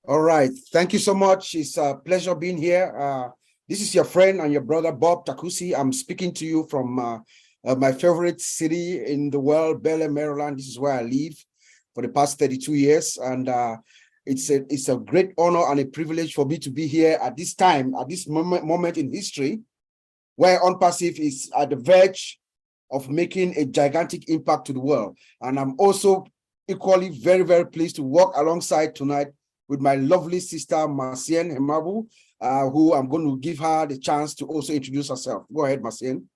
All right. Thank you so much. It's a pleasure being here. This is your friend and your brother, Bob Takusi. I'm speaking to you from my favorite city in the world, Bel Air, Maryland. This is where I live for the past 32 years. And it's a great honor and a privilege for me to be here at this time, at this moment in history, where OnPassive is at the verge of making a gigantic impact to the world. And I'm also equally very, very pleased to walk alongside tonight with my lovely sister, Marcienne Hemabu, who I'm going to give her the chance to also introduce herself. Go ahead, Marcienne.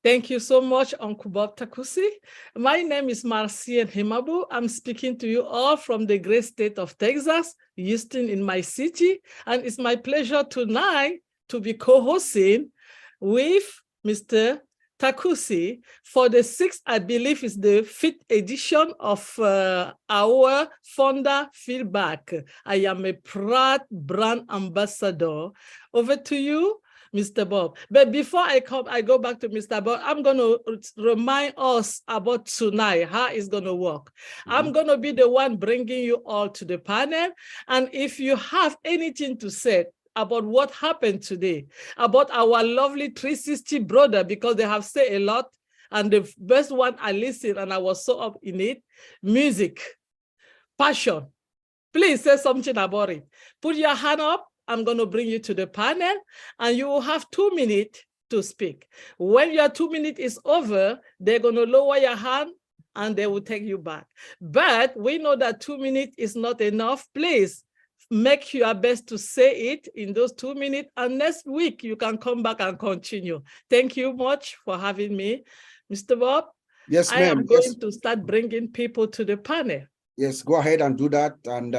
Thank you so much, Uncle Bob Takusi. My name is Marcienne Hemabu. I'm speaking to you all from the great state of Texas, Houston in my city. And it's my pleasure tonight to be co-hosting with Mr. Takusi for the sixth, I believe is the 5th edition of our founder feedback. I am a proud brand ambassador. Over to you, Mr. Bob. But before I go back to Mr. Bob, I'm going to remind us about tonight, how it's going to work. I'm going to be the one bringing you all to the panel. And if you have anything to say about what happened today, about our lovely 360 brother, because they have said a lot, and the best one I listened and I was so up in it, music, passion. Please say something about it. Put your hand up. I'm going to bring you to the panel, and you will have 2 minutes to speak. When your 2 minutes is over, they're going to lower your hand, and they will take you back. But we know that 2 minutes is not enough. Please make your best to say it in those 2 minutes, and next week you can come back and continue. Thank you much for having me. Mr. Bob? Yes, ma'am. I am going to start bringing people to the panel. Yes, go ahead and do that. And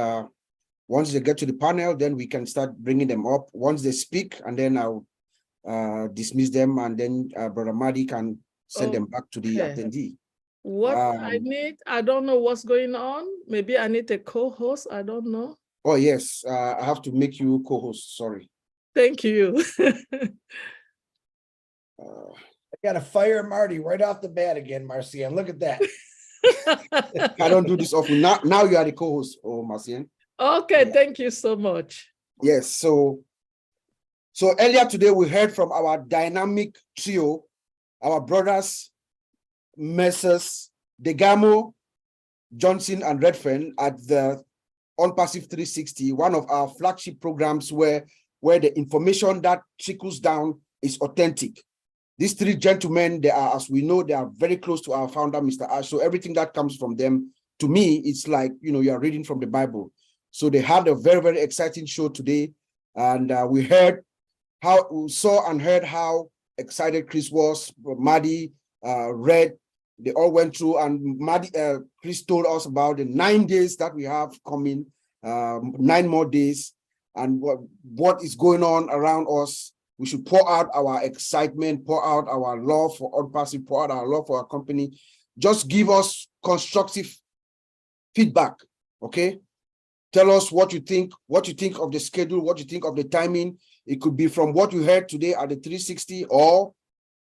once they get to the panel, then we can start bringing them up. Once they speak, and then I'll dismiss them, and then Brother Madi can send them back to the attendee. What I need, I don't know what's going on. Maybe I need a co-host. I don't know. Oh, yes. I have to make you co-host. Sorry. Thank you. I got to fire Marty right off the bat again, Marcienne. Look at that. I don't do this often. Now you are the co-host, Marcienne. Okay, yeah. Thank you so much. Yes. So earlier today, we heard from our dynamic trio, our brothers, Messrs. Degamo, Johnson, and Redfern at the OnPassive 360, one of our flagship programs where the information that trickles down is authentic. These 3 gentlemen, they are, as we know, they are very close to our founder, Mr. Ash. So everything that comes from them, to me, it's like, you are reading from the Bible. So they had a very, very exciting show today. And we saw and heard how excited Chris was, Maddie, Red. They all went through, and Chris told us about the 9 days that we have coming, 9 more days, and what is going on around us. We should pour out our excitement, pour out our love for OnPassive, pour out our love for our company. Just give us constructive feedback, okay? Tell us what you think of the schedule, what you think of the timing. It could be from what you heard today at the 360, or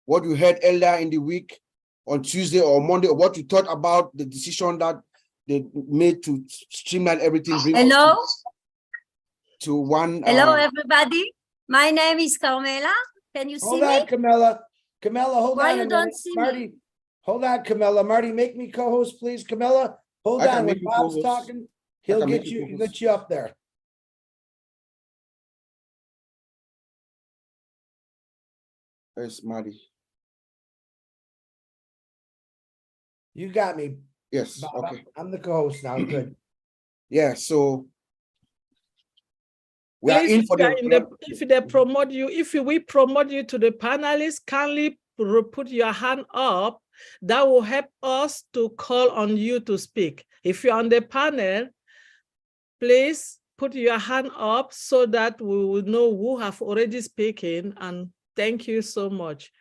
what you heard earlier in the week on Tuesday or Monday, or what you thought about the decision that they made to streamline everything. Hello? To one. Hello, everybody. My name is Carmela. Can you see me? Hold on, Camilla. Camilla, hold on. Why you don't see Marty, me? hold on, Camilla. Marty, make me co-host, please. Camilla, hold on. When Bob's talking, he'll get you up there. Where's Marty? You got me. Yes. Bob. Okay. I'm the co-host now. Good. Yeah. So we are in for if they promote you, if we promote you to the panelists, kindly put your hand up. That will help us to call on you to speak. If you're on the panel, please put your hand up so that we will know who have already spoken, and thank you so much.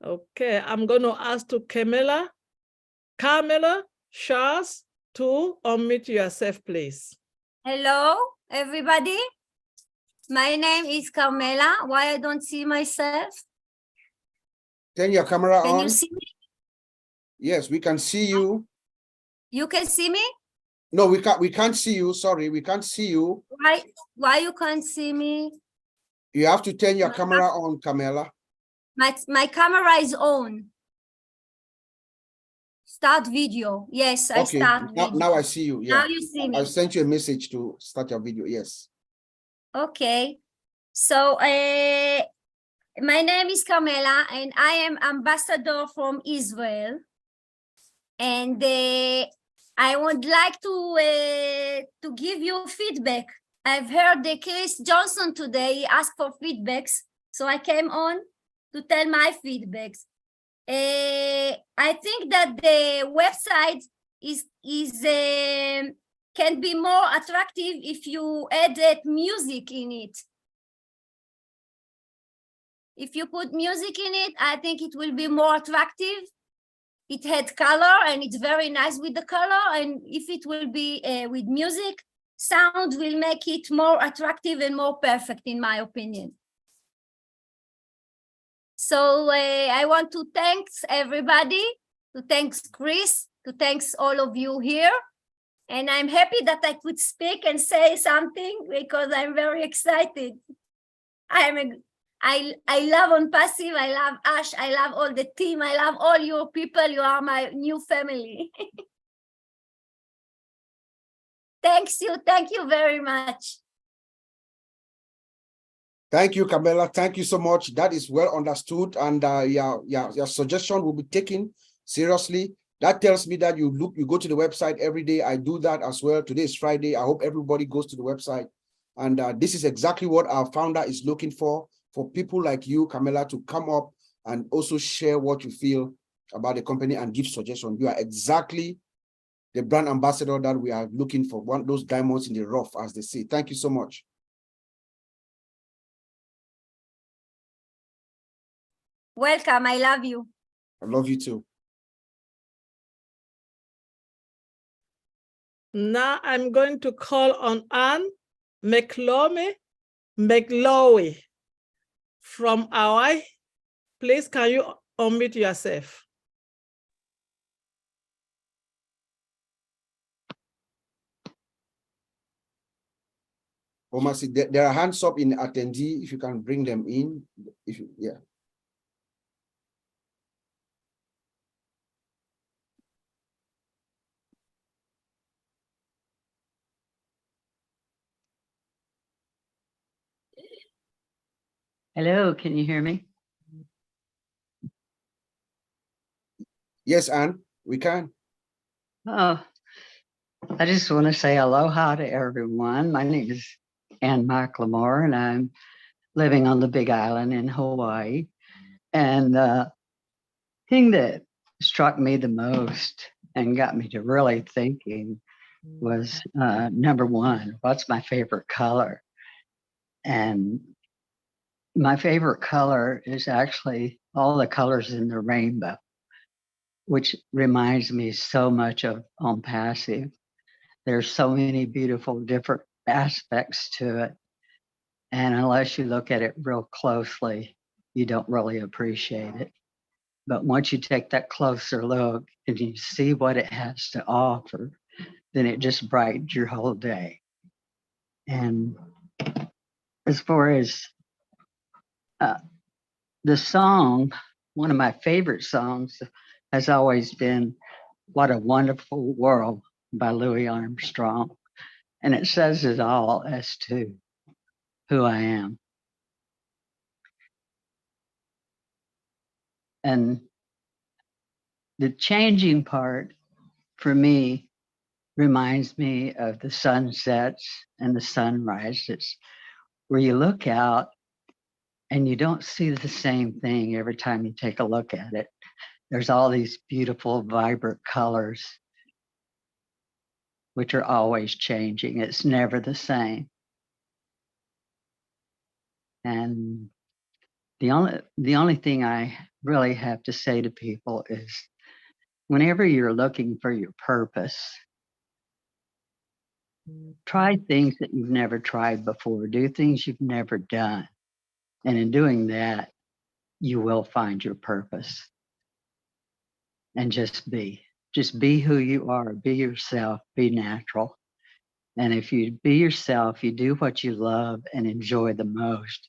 Okay, I'm going to ask to Carmela, Charles, to unmute yourself, please. Hello, everybody. My name is Carmela. Why I don't see myself? Turn your camera on. Can you see me? Yes, we can see you. You can see me? No, we can't see you. Sorry, we can't see you. Why you can't see me? You have to turn your camera on, Camilla. My camera is on. Start video. Yes, I Okay, start video. now I see you. Yeah. Now you see me. I sent you a message to start your video. Yes. Okay. So my name is Carmela and I am ambassador from Israel. And I would like to give you feedback. I've heard the Chris Johnson today, he asked for feedbacks. So I came on to tell my feedbacks. I think that the website can be more attractive if you added music in it. If you put music in it, I think it will be more attractive. It had color and it's very nice with the color. And if it will be with music, sound will make it more attractive and more perfect, in my opinion. So I want to thank everybody, to thank Chris, to thank all of you here. And I'm happy that I could speak and say something because I'm very excited. I love On Passive, I love Ash, I love all the team, I love all your people, you are my new family. Thank you very much. Thank you, Camilla. Thank you so much. That is well understood. And your suggestion will be taken seriously. That tells me that you go to the website every day. I do that as well. Today is Friday. I hope everybody goes to the website. And this is exactly what our founder is looking for people like you, Camilla, to come up and also share what you feel about the company and give suggestions. You are exactly the brand ambassador that we are looking for, one those diamonds in the rough, as they say. Thank you so much. Welcome, I love you. I love you too. Now I'm going to call on Anne McLowe from Hawaii. Please, can you unmute yourself? Omar, there are hands up in attendee. If you can bring them in, yeah. Hello, can you hear me? Yes, Anne, we can. Oh, I just want to say aloha to everyone. My name is Eng.Mike and I'm living on the Big Island in Hawaii. And the thing that struck me the most and got me to really thinking was number one, what's my favorite color? And my favorite color is actually all the colors in the rainbow, which reminds me so much of On Passive. There's so many beautiful different aspects to it. And unless you look at it real closely, you don't really appreciate it. But once you take that closer look and you see what it has to offer, then it just brightens your whole day. And as far as the song, one of my favorite songs has always been What a Wonderful World by Louis Armstrong. And it says it all as to who I am. And the changing part for me reminds me of the sunsets and the sunrises, where you look out and you don't see the same thing every time you take a look at it. There's all these beautiful, vibrant colors, which are always changing. It's never the same. And the only thing I really have to say to people is whenever you're looking for your purpose, try things that you've never tried before, do things you've never done. And in doing that, you will find your purpose. And just be. just be who you are, be yourself, be natural. And if you be yourself, you do what you love and enjoy the most,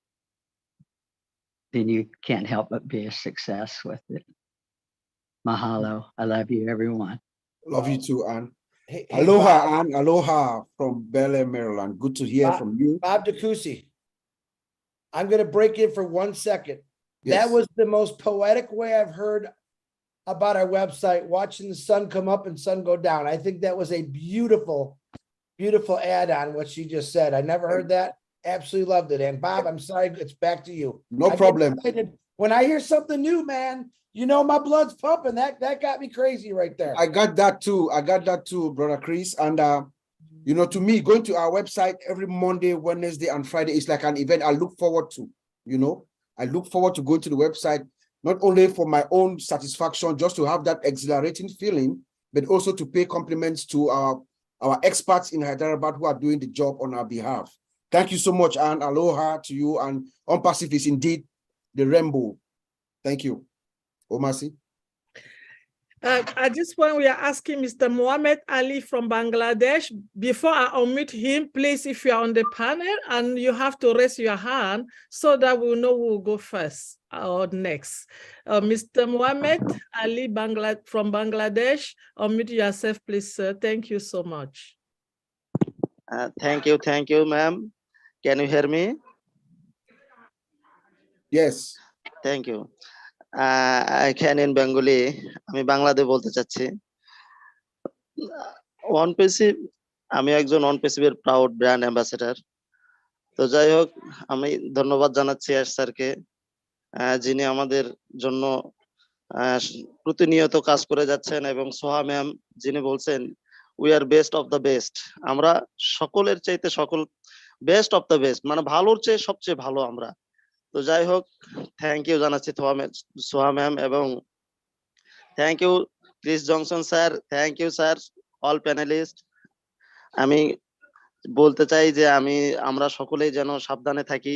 then you can't help but be a success with it. Mahalo. I love you, everyone. Love you too, Ann. Hey, Aloha, Bob, Ann. Aloha from Bel Air, Maryland. Good to hear from you. Bob Takusi. I'm going to break in for 1 second. Yes. That was the most poetic way I've heard about our website, watching the sun come up and sun go down. I think that was a beautiful, beautiful add-on, what she just said. I never heard that. Absolutely loved it. And Bob, I'm sorry, it's back to you. No I get problem. excited when I hear something new, man. You know, my blood's pumping. That got me crazy right there. I got that too. I got that too, Brother Chris. And you know, to me, going to our website every Monday, Wednesday, and Friday is like an event I look forward to. You know, I look forward to going to the website, not only for my own satisfaction, just to have that exhilarating feeling, but also to pay compliments to our experts in Hyderabad who are doing the job on our behalf. Thank you so much, and aloha to you. And On-Pacific is indeed the rainbow. Thank you. Omasi. At this point, we are asking Mr. Mohammed Ali from Bangladesh. Before I unmute him, please, if you are on the panel, and you have to raise your hand so that we'll know who will go first or next. Mr. Mohammed Ali from Bangladesh, unmute yourself, please, sir. Thank you so much. Thank you, ma'am. Can you hear me? Yes. Thank you. I can in Bengali. আমি বাংলাতে বলতে চাচ্ছি। OnePassive, আমি একজন OnePassive-এর proud brand ambassador. তো যাই হোক, আমি ধন্যবাদ জানাচ্ছি এস স্যারকে, যিনি আমাদের জন্য প্রতিনিয়ত কাজ করে যাচ্ছেন, এবং সোহা ম্যাম যিনি বলছেন we are best of the best. আমরা সকলের চাইতে বেস্ট অফ দ্য বেস্ট, মানে ভালোর চেয়ে সবচেয়ে ভালো আমরা। তো যাই হোক, থ্যাংক ইউ জানাচ্ছি সোহা ম্যাম, এবং thank you Chris Johnson sir, thank you sir, all panelist. আমি বলতে চাই যে আমরা সকলেই যেন সাবধানে থাকি।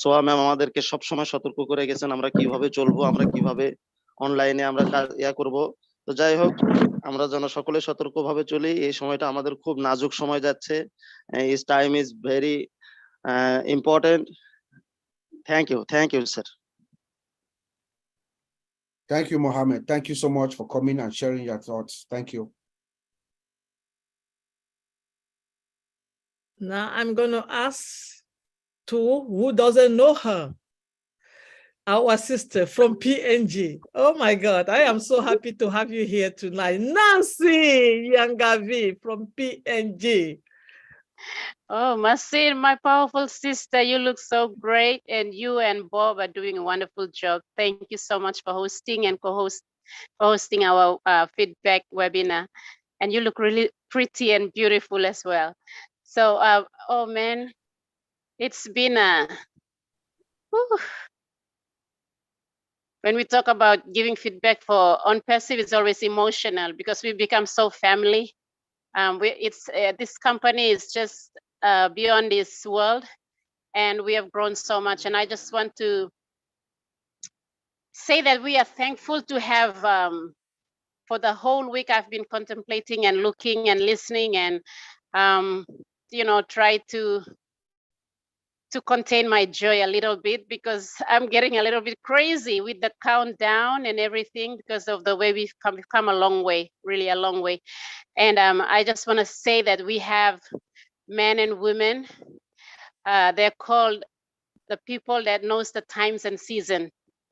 সোহা ম্যাম আমাদেরকে সবসময় সতর্ক করে গেছেন আমরা কিভাবে চলবো, আমরা কিভাবে অনলাইনে আমরা করব। তো যাই হোক, আমরা যেন সকলে সতর্কভাবে চলি। এই সময়টা আমাদের খুব নাজুক সময় যাচ্ছে। This time is very important. Thank you, sir. Thank you, Mohammed. Thank you so much for coming and sharing your thoughts. Thank you. Now I'm going to ask to who doesn't know her, our sister from PNG. Oh my God, I am so happy to have you here tonight. Nancy Yangavi from PNG. Oh, Masir, my powerful sister, you look so great, and you and Bob are doing a wonderful job. Thank you so much for hosting and hosting our feedback webinar. And you look really pretty and beautiful as well. So, oh man, it's been a, when we talk about giving feedback for OnePassive, it's always emotional because we become so family. This company is just beyond this world, and we have grown so much. And I just want to say that we are thankful to have, for the whole week, I've been contemplating and looking and listening and, you know, try to contain my joy a little bit, because I'm getting a little bit crazy with the countdown and everything because of the way we've come a long way, really a long way. And I just want to say that we have men and women, they're called the people that knows the times and season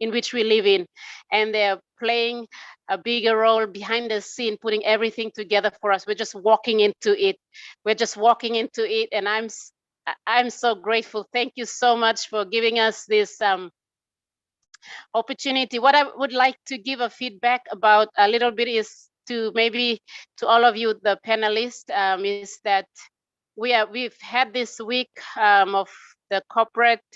in which we live in, and they're playing a bigger role behind the scene, putting everything together for us. We're just walking into it. And I'm so grateful. Thank you so much for giving us this opportunity. What I would like to give a feedback about a little bit is to all of you, the panelists, is that we've had this week of the corporate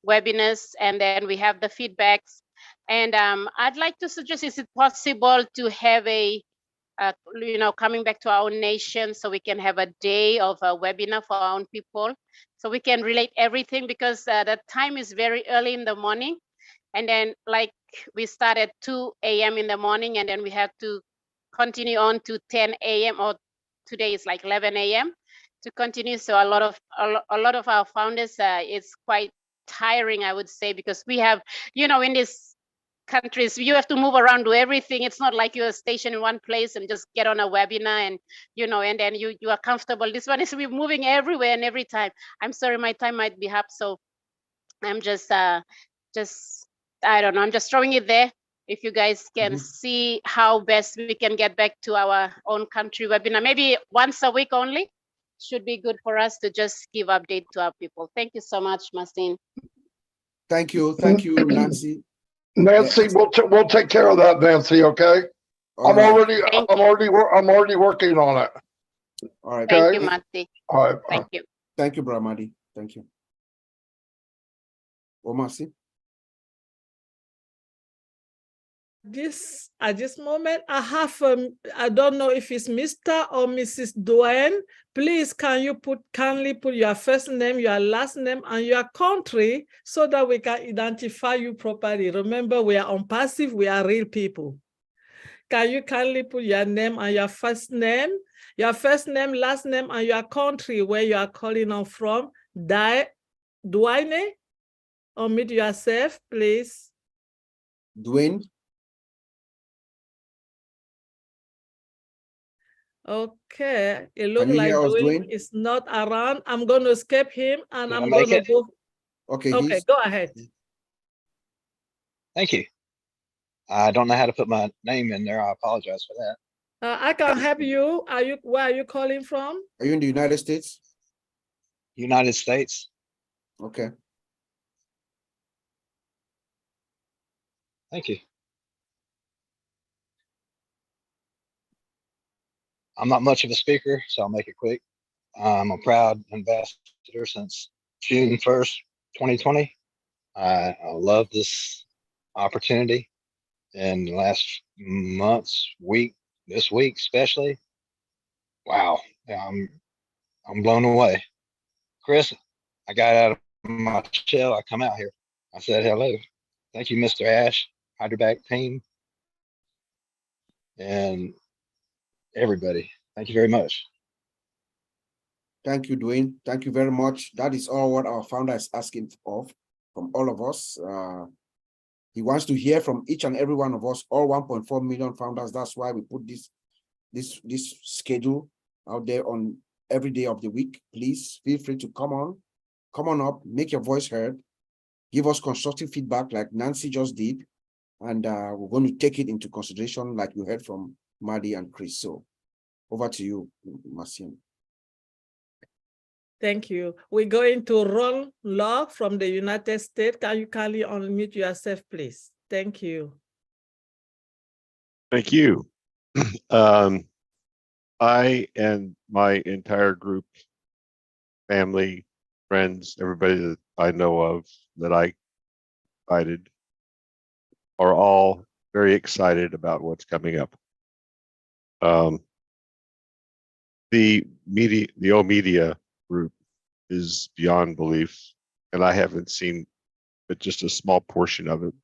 webinars, and then we have the feedbacks. And I'd like to suggest, is it possible to have you know, coming back to our own nation, so we can have a day of a webinar for our own people, so we can relate everything, because the time is very early in the morning. And then, like, we start at 2 a.m. in the morning, and then we have to continue on to 10 a.m. or today is like 11 a.m. to continue. So a lot of our founders, it's quite tiring, I would say, because we have, in this countries, you have to move around, do everything. It's not like you're stationed in one place and just get on a webinar and and then you are comfortable. This one is we're moving everywhere and every time. I'm sorry, my time might be up, so I'm just I don't know, I'm just throwing it there. If you guys can see how best we can get back to our own country webinar, maybe once a week only, should be good for us to just give update to our people. Thank you so much, Marcin. Thank you, Nancy. Nancy, we'll take care of that, Nancy. Okay. All I'm right. already working on it. All right. Thank you, Marty. All right. Thank you. Thank you, Brother Madi. Thank you. Omasi. At this moment, I have, I don't know if it's Mr. or Mrs. Dwayne. Please, can you kindly put your first name, your last name, and your country so that we can identify you properly. Remember, we are unpassive, we are real people. Can you kindly put your name and your first name, last name, and your country where you are calling on from? Dwayne, unmute yourself, please. Dwayne. Okay, it looks like Dwayne is not around. I'm going to escape him and I'm going to go. Okay, go ahead. Thank you. I don't know how to put my name in there. I apologize for that. I can help you. Where are you calling from? Are you in the United States? United States. Okay. Thank you. I'm not much of a speaker, so I'll make it quick. I'm a proud ambassador since June 1st, 2020. I love this opportunity. In the last months, this week especially, wow, I'm blown away. Chris, I got out of my shell. I come out here. I said hello. Thank you, Mr. Ash, Hydroback team, and everybody. Thank you very much. Thank you, Dwayne. Thank you very much. That is all what our founder is asking of from all of us. He wants to hear from each and every one of us, all 1.4 million founders. That's why we put this schedule out there on every day of the week. Please feel free to come on up, make your voice heard, give us constructive feedback like Nancy just did, and we're going to take it into consideration like you heard from Madi and Chris. So over to you, Marcin. Thank you. We're going to Ron Locke from the United States. Can you kindly unmute yourself, please? Thank you. Thank you. I and my entire group, family, friends, everybody that I know of that I invited are all very excited about what's coming up. The O Media group is beyond belief, and I haven't seen but just a small portion of it.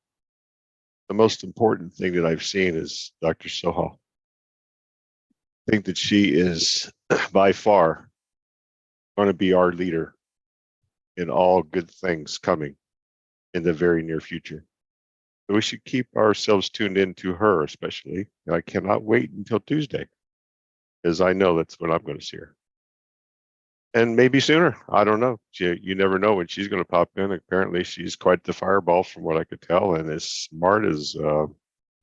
The most important thing that I've seen is Dr. Soha. I think that she is by far going to be our leader in all good things coming in the very near future. So we should keep ourselves tuned in to her, especially. And I cannot wait until Tuesday, because I know that's when I'm going to see her. And maybe sooner. I don't know. You never know when she's going to pop in. Apparently, she's quite the fireball from what I could tell, and as smart as a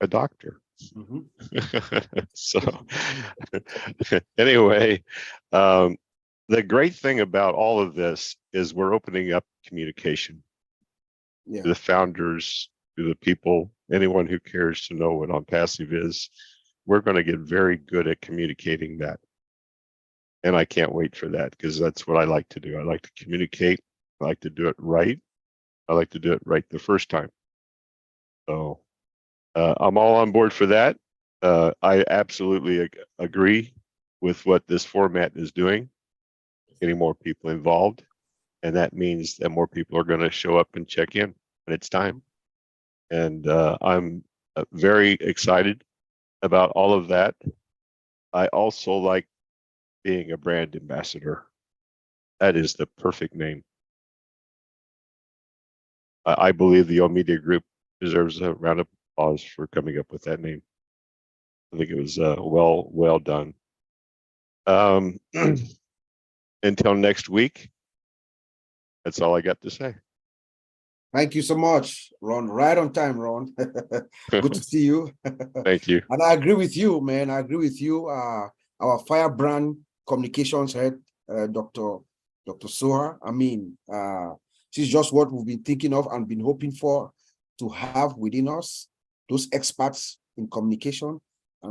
doctor. So anyway, the great thing about all of this is we're opening up communication to the founders, to the people, anyone who cares to know what On Passive is. We're going to get very good at communicating that. And I can't wait for that, because that's what I like to do. I like to communicate. I like to do it right. I like to do it right the first time. So I'm all on board for that. I absolutely agree with what this format is doing, getting more people involved. And that means that more people are going to show up and check in when it's time. And I'm very excited about all of that. I also like being a brand ambassador. That is the perfect name. I believe the O Media Group deserves a round of applause for coming up with that name. I think it was well done. Until next week, that's all I got to say. Thank you so much, Ron. Right on time, Ron. Good to see you. Thank you. And I agree with you, man. I agree with you. Our firebrand communications head, Dr. Soha. I mean, she's just what we've been thinking of and been hoping for to have within us, those experts in communication. And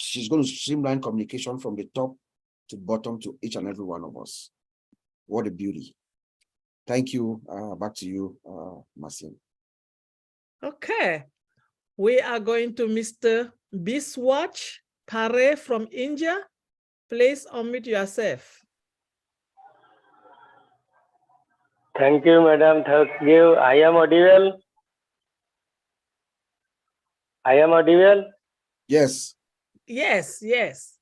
she's going to streamline communication from the top to bottom to each and every one of us. What a beauty. Thank you. Back to you, Marcin. Okay. We are going to Mr. Biswatch Pare from India. Please unmute yourself. Thank you, madam. Thank you. I am audible. I am audible. Yes. Yes, yes.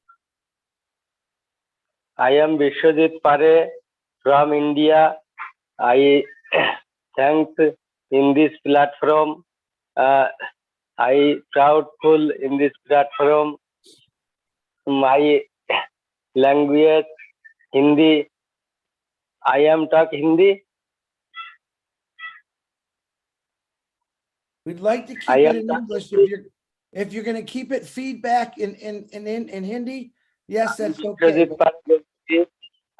I am Vishwajit Pare from India. I thank in this platform. I proudful in this platform. My language Hindi. I am talk Hindi. We'd like to keep I it am in English if you're going to keep it feedback in Hindi. Yes, that's okay.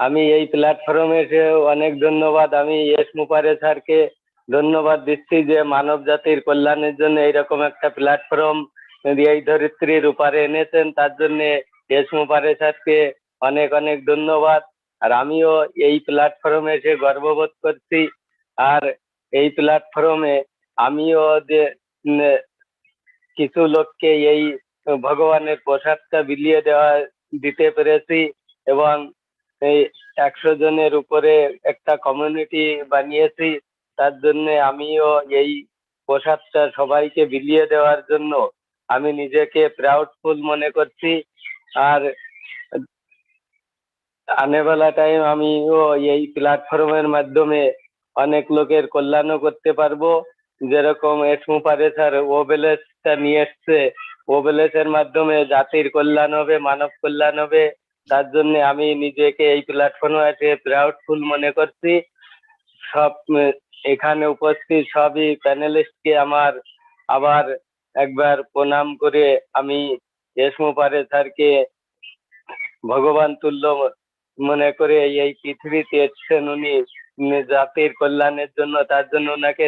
আমি এই প্ল্যাটফর্মে এসে অনেক ধন্যবাদ। আমি S মুপারে স্যারকে ধন্যবাদ দিচ্ছি যে মানব জাতির কল্যাণের জন্য এইরকম একটা প্ল্যাটফর্ম এই ধরিত্রীর উপরে এনেছেন, তার জন্য এস মুপারে স্যারকে অনেক অনেক ধন্যবাদ। আর আমিও এই প্ল্যাটফর্মে এসে গর্ববোধ করছি। আর এই প্ল্যাটফর্মে আমিও যে কিছু লোককে এই ভগবানের প্রসাদটা বিলিয়ে দিতে পেরেছি এবং এই 100 জনের উপরে একটা কমিউনিটি বানিয়েছি। তার জন্য আমিও এই প্রসাদটা সবাইকে বিলিয়ে দেওয়ার জন্য আমি নিজেকে প্রাউডফুল মনে করছি। আর আনেবেলা টাইম আমিও এই প্ল্যাটফর্মের মাধ্যমে অনেক লোকের কল্যাণও করতে পারবো। যেরকম এসমুপারে স্যার ওবেলেসটা নিয়ে এসছে, ওবেলেসের মাধ্যমে জাতির কল্যাণ হবে, মানব কল্যাণ হবে। তার জন্য আমি নিজেকে এই প্ল্যাটফর্মে এসে প্রাউডফুল মনে করছি। সব এখানে উপস্থিত সবই প্যানেলিস্টকে আমার আবার একবার প্রণাম করে আমি এসমুপারে স্যারকে ভগবান তুল্য মনে করে এই পৃথিবীতে এসেছেন উনি জাতির কল্যাণের জন্য, তার জন্য ওনাকে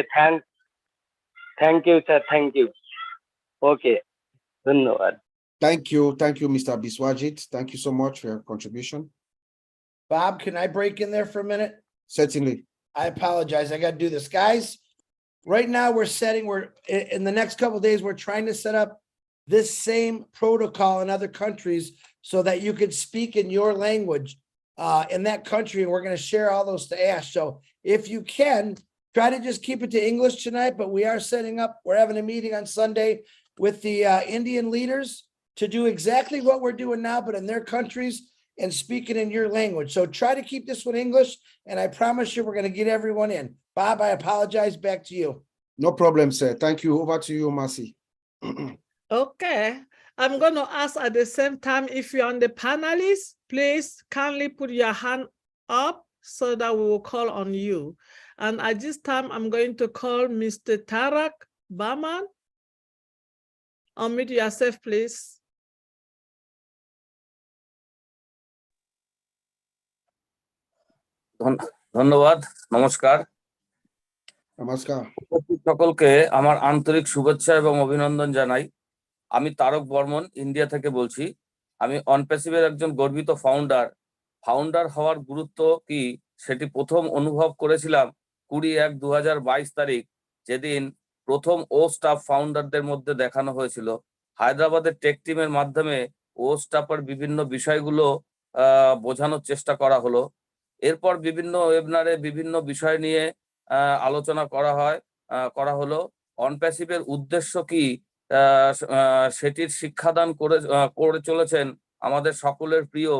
thank you sir, thank you. Okay, ধন্যবাদ। Thank you, Mr. Biswajit. Thank you so much for your contribution. Bob, can I break in there for a minute? Certainly. I apologize. I got to do this, guys. Right now, we're in the next couple of days, we're trying to set up this same protocol in other countries so that you could speak in your language in that country. And we're going to share all those to Ash. So if you can, try to just keep it to English tonight, but we are setting up, we're having a meeting on Sunday with the Indian leaders to do exactly what we're doing now, but in their countries and speaking in your language. So try to keep this one English, and I promise you we're going to get everyone in. Bob, I apologize. Back to you. No problem, sir. Thank you. Over to you, Marcy. Okay. I'm going to ask at the same time, if you're on the panelists, please kindly put your hand up so that we will call on you. And at this time, I'm going to call Mr. Tarak Baman. Unmute yourself, please. ধন্যবাদ, নমস্কার। নমস্কার। সকলকে আমার আন্তরিক শুভেচ্ছা এবং অভিনন্দন জানাই। আমি তারক বর্মন, ইন্ডিয়া থেকে বলছি। আমি অনপ্যাসিভের একজন গর্বিত ফাউন্ডার হওয়ার গুরুত্ব কি সেটি প্রথম অনুভব করেছিলাম 20/1/2022 তারিখ, যেদিন প্রথম ও স্টাফ ফাউন্ডারদের মধ্যে দেখানো হয়েছিল। হায়দ্রাবাদের টেক টিমের মাধ্যমে ও স্টাফের বিভিন্ন বিষয়গুলো বোঝানোর চেষ্টা করা হলো। এরপর বিভিন্ন ওয়েবিনারে বিভিন্ন বিষয় নিয়ে আলোচনা করা হলো। অনপ্যাসিভের উদ্দেশ্য কি সেটির শিক্ষাদান করে চলেছেন আমাদের সকলের প্রিয়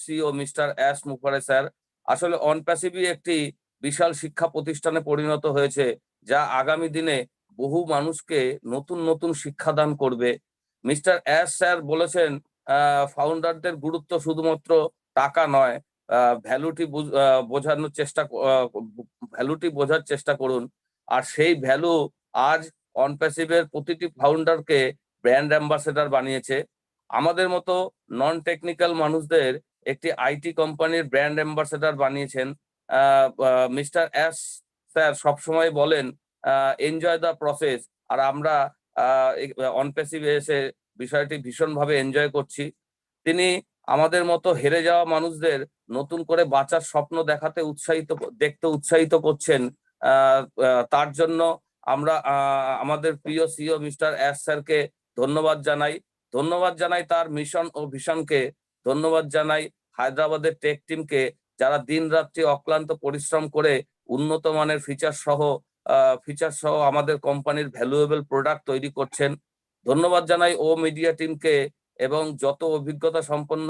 সিও মিস্টার এস মুখারে স্যার। আসলে অন প্যাসিভি একটি বিশাল শিক্ষা প্রতিষ্ঠানে পরিণত হয়েছে, যা আগামী দিনে বহু মানুষকে নতুন নতুন শিক্ষাদান করবে। মিস্টার এস স্যার বলেছেন ফাউন্ডারদের গুরুত্ব শুধুমাত্র টাকা নয়, ভ্যালুটি বোঝার চেষ্টা করুন। আর সেই ভ্যালু আজ অন প্যাসিভের প্রতিটি ফাউন্ডারকে ব্র্যান্ড অ্যাম্বাসেডর বানিয়েছে। আমাদের মতো নন টেকনিক্যাল মানুষদের একটি আইটি কোম্পানির ব্র্যান্ড অ্যাম্বাসেডর বানিয়েছেন। মিস্টার এস স্যার সবসময় বলেন এনজয় দ্য প্রসেস, আর আমরা অন প্যাসিভে এসে বিষয়টি ভীষণভাবে এনজয় করছি। তিনি আমাদের মতো হেরে যাওয়া মানুষদের নতুন করে বাঁচার স্বপ্ন দেখতে উৎসাহিত করছেন। তার জন্য আমরা আমাদের প্রিয় সিও মিস্টার এস স্যারকে ধন্যবাদ জানাই তার মিশন ও ভিশনকে, ধন্যবাদ জানাই হায়দ্রাবাদের টেক টিমকে, যারা দিন রাত্রি অক্লান্ত পরিশ্রম করে উন্নত মানের ফিচার সহ আমাদের কোম্পানির ভ্যালুয়েবল প্রোডাক্ট তৈরি করছেন। ধন্যবাদ জানাই ও মিডিয়া টিমকে এবং যত অভিজ্ঞতা সম্পন্ন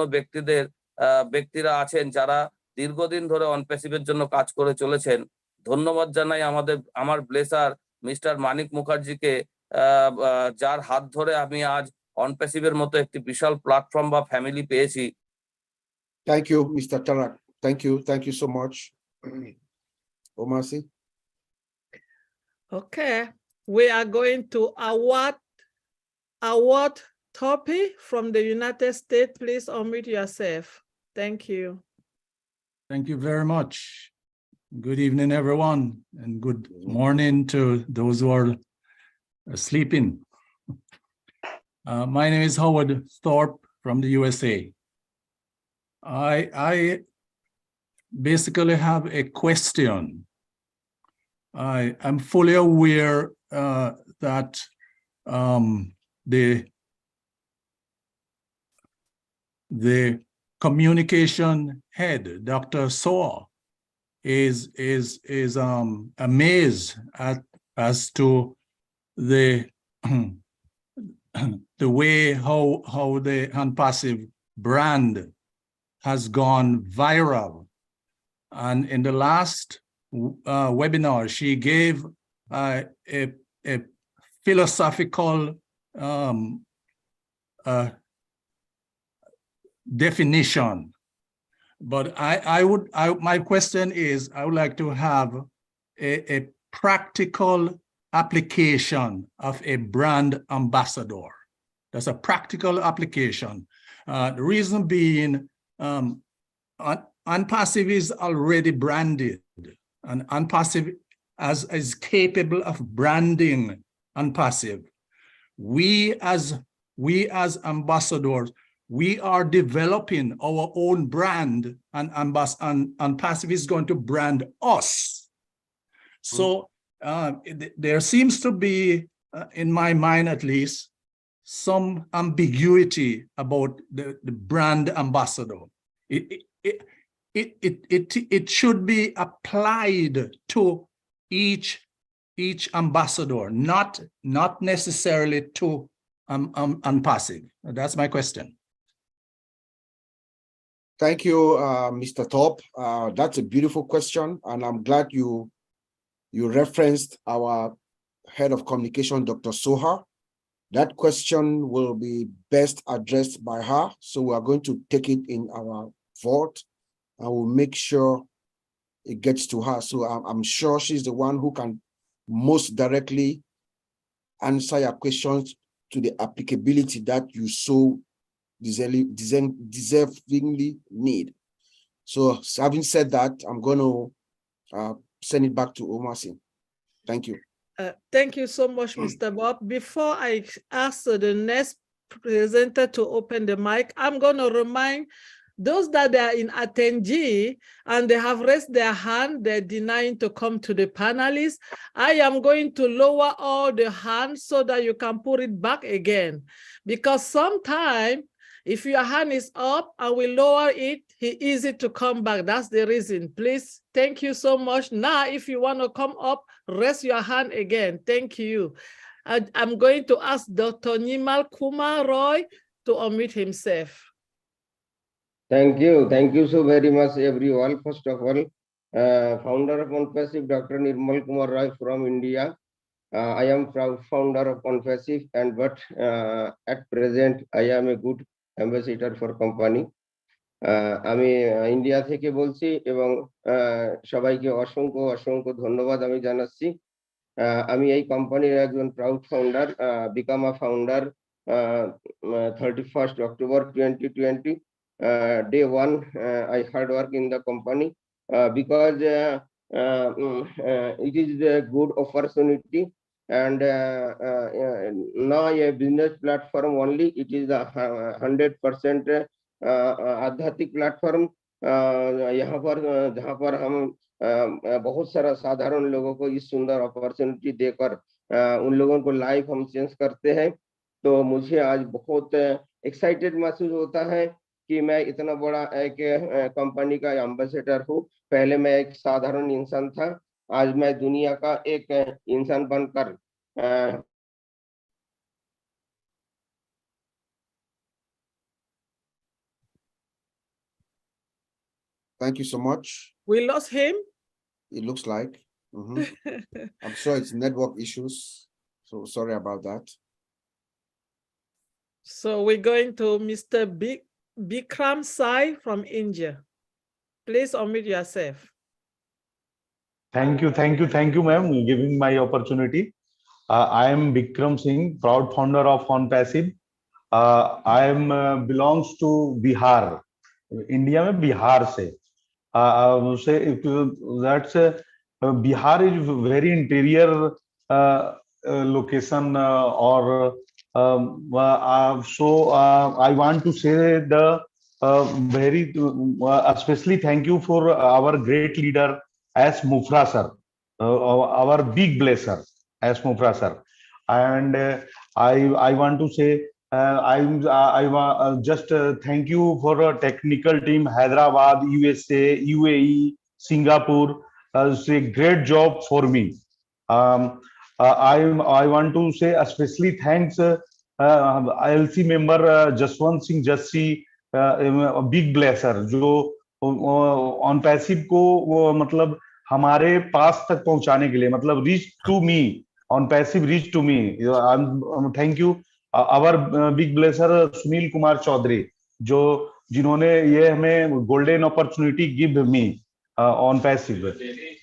ব্যক্তিরা আছেন যারা দীর্ঘদিন ধরে অন প্যাসিভের জন্য কাজ করে চলেছেন। ধন্যবাদ জানাই আমার ব্লেসার মিস্টার মানিক মুখার্জিকে, যার হাত ধরে আমি আজ অন প্যাসিভের মতো একটি বিশাল প্ল্যাটফর্ম বা ফ্যামিলি পেয়েছি। Thank you, Mr. Tarak. Thank you so much. Omasi. Okay, we are going to award topic from the United States. Please unmute yourself. Thank you. Thank you very much. Good evening, everyone, and good morning to those who are sleeping. My name is Howard Thorpe from the USA. I basically have a question. I'm fully aware that the communication head, Dr. Soa, is amazed as to the way how the Unpassive brand has gone viral. And in the last webinar, she gave a philosophical definition. But my question is, I would like to have a practical application of a brand ambassador. That's a practical application. The reason being, Unpassive is already branded, and Unpassive is capable of branding Unpassive. We as ambassadors, we are developing our own brand, and Unpassive is going to brand us. So there seems to be, in my mind at least, some ambiguity about the brand ambassador. It should be applied to each ambassador, not necessarily to Unpassive. That's my question. Thank you, Mr. Thorpe. That's a beautiful question, and I'm glad you referenced our head of communication, Dr. Soha. That question will be best addressed by her, so we are going to take it in our vote, and we'll make sure it gets to her. So I'm sure she's the one who can most directly answer your questions to the applicability that you so deservingly need. So having said that, I'm going to send it back to Omasi. Thank you. Thank you so much, Mr. Bob. Before I ask the next presenter to open the mic, I'm going to remind those that are in attendee and they have raised their hand, they're denying to come to the panelists. I am going to lower all the hands so that you can put it back again. Because sometimes if your hand is up and we lower it, it's easy to come back. That's the reason. Please, thank you so much. Now, if you want to come up, raise your hand again. Thank you. I'm going to ask Dr. Nimal Kumar Roy to unmute himself. Thank you so very much, everyone. First of all, founder of OnPassive, Dr. Nirmal Kumar Roy from India. I am proud founder of OnPassive, and but at present I am a good ambassador for company. আমি India থেকে বলছি এবং সবাইকে অসংখ্য ধন্যবাদ আমি জানাচ্ছি। আমি এই কোম্পানির একজন proud founder, become a founder 31st October 2020. Day one, I hard work in the company because it is a good opportunity, and now a business platform only. It is a 100% आध्यात्मिक प्लेटफॉर्म, यहाँ पर जहाँ पर हम बहुत सारा साधारण लोगों को इस सुंदर अपॉर्चुनिटी देकर उन लोगों को लाइफ हम चेंज करते हैं। तो मुझे आज बहुत एक्साइटेड महसूस होता है कि मैं इतना बड़ा एक कंपनी का एम्बेसडर हूँ। पहले मैं एक साधारण इंसान था, आज मैं दुनिया का एक इंसान बनकर Thank you so much. We lost him. It looks like. I'm sure it's network issues. So sorry about that. So we're going to Mr. Bikram Sai from India. Please unmute yourself. Thank you, ma'am, giving my opportunity. I am Bikram Singh, proud founder of OnPassive. I am belongs to Bihar, India में बिहार से. Say that's Bihar is very interior location, or so I want to say the very especially thank you for our great leader as Mufra sir, our big blesser as Mufra sir, and I want to say I just thank you for a technical team, Hyderabad, USA, UAE, Singapore. It's a great job for me. I want to say especially thanks ILC member Jaswant Singh Jassi, a big blesser, जो OnPassive को मतलब हमारे पास तक पहुंचाने के लिए, मतलब reach to me, OnPassive reach to me. Thank you. Our big blesser Sunil Kumar Chaudhary, जिन्होंने ये हमें golden opportunity give me OnPassive.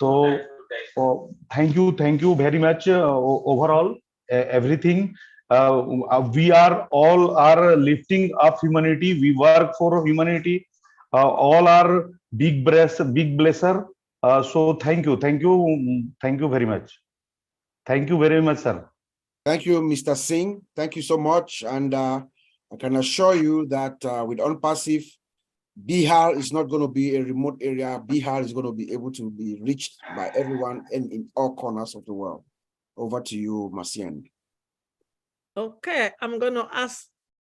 तो thank you very much. Overall everything, we are all are lifting up humanity. We work for humanity. All are big blesser. So thank you very much. Thank you very much, sir. Thank you, Mr. Singh. Thank you so much. And I can assure you that with OnPassive, Bihar is not going to be a remote area. Bihar is going to be able to be reached by everyone in all corners of the world. Over to you, Marcien. Okay, I'm going to ask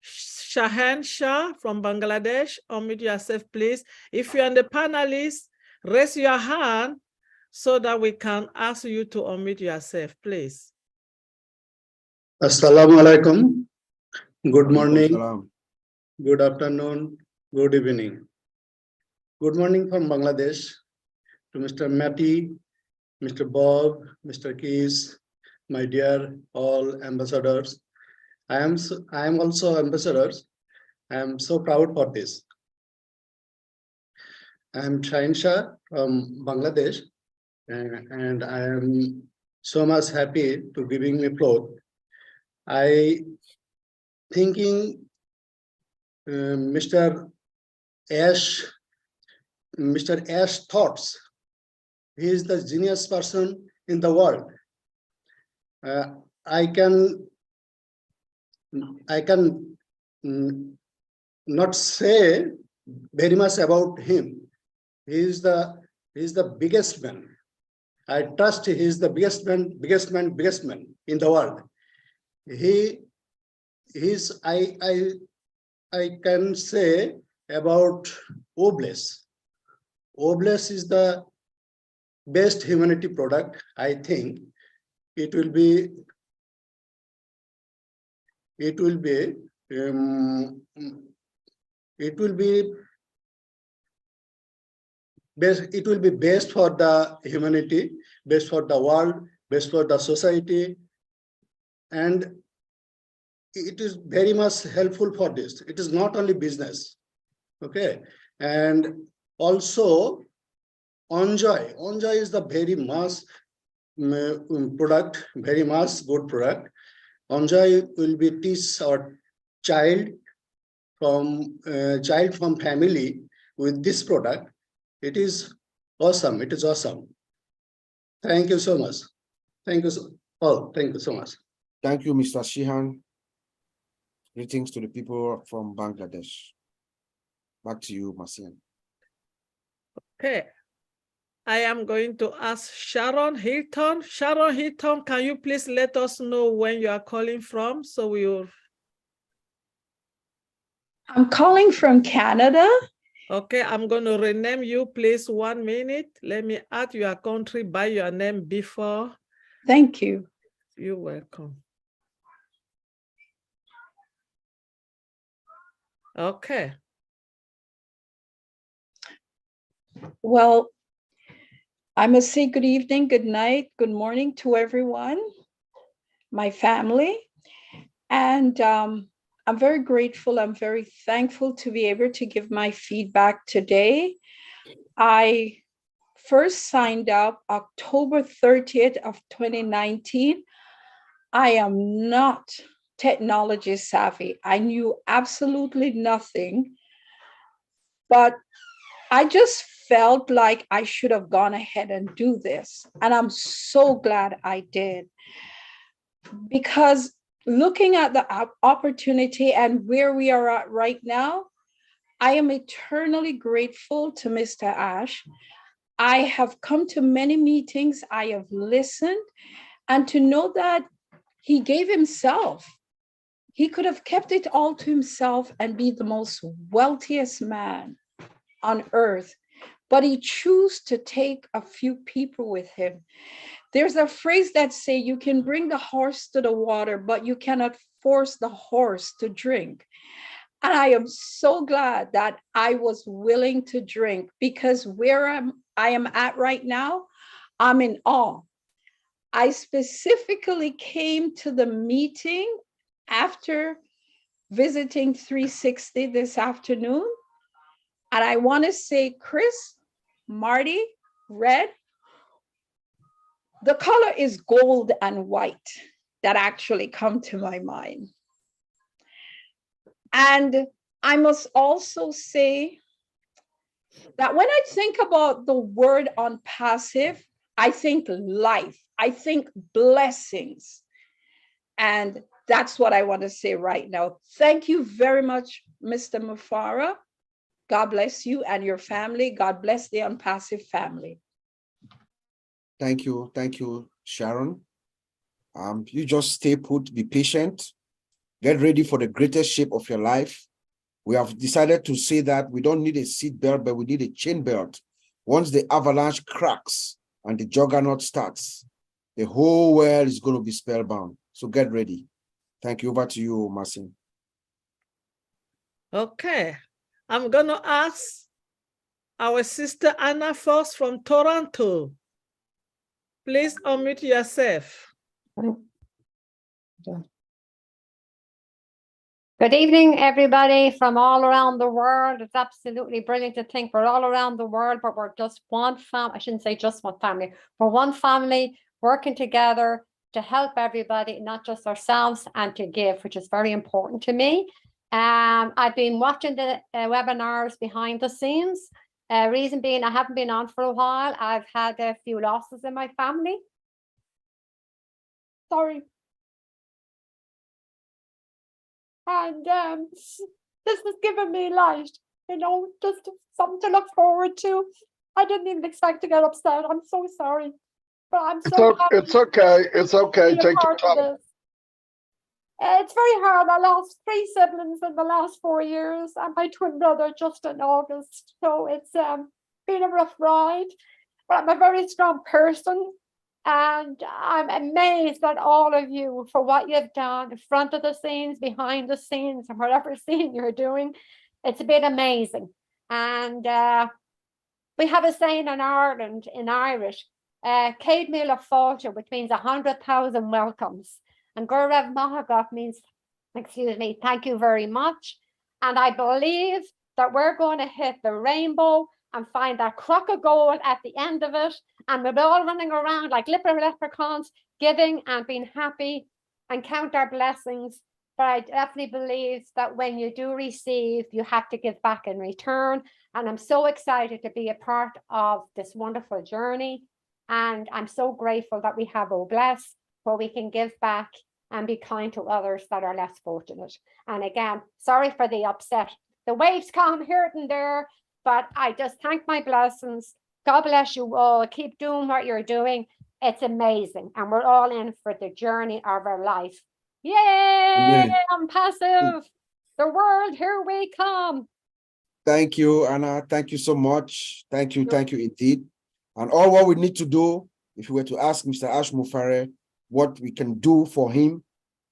Shahan Shah from Bangladesh. Unmute yourself, please. If you're on the panelists, raise your hand so that we can ask you to unmute yourself, please. Assalamu alaikum. Good morning. Good afternoon. Good evening. Good morning from Bangladesh to Mr. Mati, Mr. Bob, Mr. Keys, my dear all ambassadors. I am also ambassadors. I am so proud for this. I am Shahin Shah from Bangladesh, and I am so much happy to giving me floor. I thinking Mr. Ash thoughts. He is the genius person in the world. I can not say very much about him. He is the biggest man. I trust he is the biggest man in the world. I can say about Obless. Obless is the best humanity product. I think it will be it will be it will be best for the humanity, best for the world, best for the society, and it is very much helpful for this. It is not only business, okay? And also Enjoy is the very much product, very much good product. Enjoy will be teach our child from family with this product. It is awesome. It is awesome. Thank you so much. Thank you all. Thank you so much. Thank you, Mr. Shihan. Greetings to the people from Bangladesh. Back to you, Marcian. Okay. I am going to ask Sharon Hilton. Sharon Hilton, can you please let us know when you are calling from? So we will. I'm calling from Canada. Okay, I'm going to rename you. Please 1 minute. Let me add your country by your name before. Thank you. You're welcome. Okay. Well, I must say good evening, good night, good morning to everyone, my family. And I'm very grateful. I'm very thankful to be able to give my feedback today. I first signed up October 30th of 2019. I am not technology savvy. I knew absolutely nothing, but I just felt like I should have gone ahead and do this. And I'm so glad I did. Because looking at the opportunity and where we are at right now, I am eternally grateful to Mr. Ash. I have come to many meetings, I have listened, and to know that he gave himself. He could have kept it all to himself and be the most wealthiest man on earth, but he chose to take a few people with him. There's a phrase that say you can bring the horse to the water, but you cannot force the horse to drink. And I am so glad that I was willing to drink, because where I am at right now, I'm in awe. I specifically came to the meeting after visiting 360 this afternoon. And I want to say, Chris, Marty, Red, the color is gold and white that actually come to my mind. And I must also say that when I think about the word unpassive, I think life, I think blessings. And that's what I want to say right now. Thank you very much, Mr. Mufara. God bless you and your family. God bless the unpassive family. Thank you, Sharon. You just stay put, be patient, get ready for the greatest shape of your life. We have decided to say that we don't need a seat belt, but we need a chain belt. Once the avalanche cracks and the juggernaut starts, the whole world is going to be spellbound. So get ready. Thank you. Over to you, Marcin. Okay. I'm going to ask our sister Anna first from Toronto. Please unmute yourself. Good evening, everybody from all around the world. It's absolutely brilliant to think we're all around the world, but we're just one family. I shouldn't say just one family. We're one family working together to help everybody, not just ourselves, and to give, which is very important to me. I've been watching the webinars behind the scenes. Reason being, I haven't been on for a while. I've had a few losses in my family. Sorry. And this has given me light, you know, just something to look forward to. I didn't even expect to get upset. I'm so sorry, but I'm so happy. It's okay. It's okay. Take your time. It's very hard. I lost 3 siblings in the last 4 years, and my twin brother just in August. So it's been a rough ride, but I'm a very strong person. And I'm amazed at all of you for what you've done in front of the scenes, behind the scenes, and whatever scene you're doing. It's been amazing. And we have a saying in Ireland, in Irish, Céad Míle Fáilte, which means 100,000 welcomes. And Gurav Mahagaf means, excuse me, thank you very much. And I believe that we're going to hit the rainbow and find that crock of gold at the end of it. And we'll be all running around like little leprechauns, giving and being happy and count our blessings. But I definitely believe that when you do receive, you have to give back in return. And I'm so excited to be a part of this wonderful journey. And I'm so grateful that we have Obless, where we can give back and be kind to others that are less fortunate. And again, sorry for the upset. The waves come here and there, but I just thank my blessings. God bless you all. Keep doing what you're doing. It's amazing. And we're all in for the journey of our life. Yay! Amen. I'm passive. The world, here we come. Thank you, Anna. Thank you so much. Thank you indeed. And all what we need to do, if we were to ask Mr. Ash Mufare what we can do for him,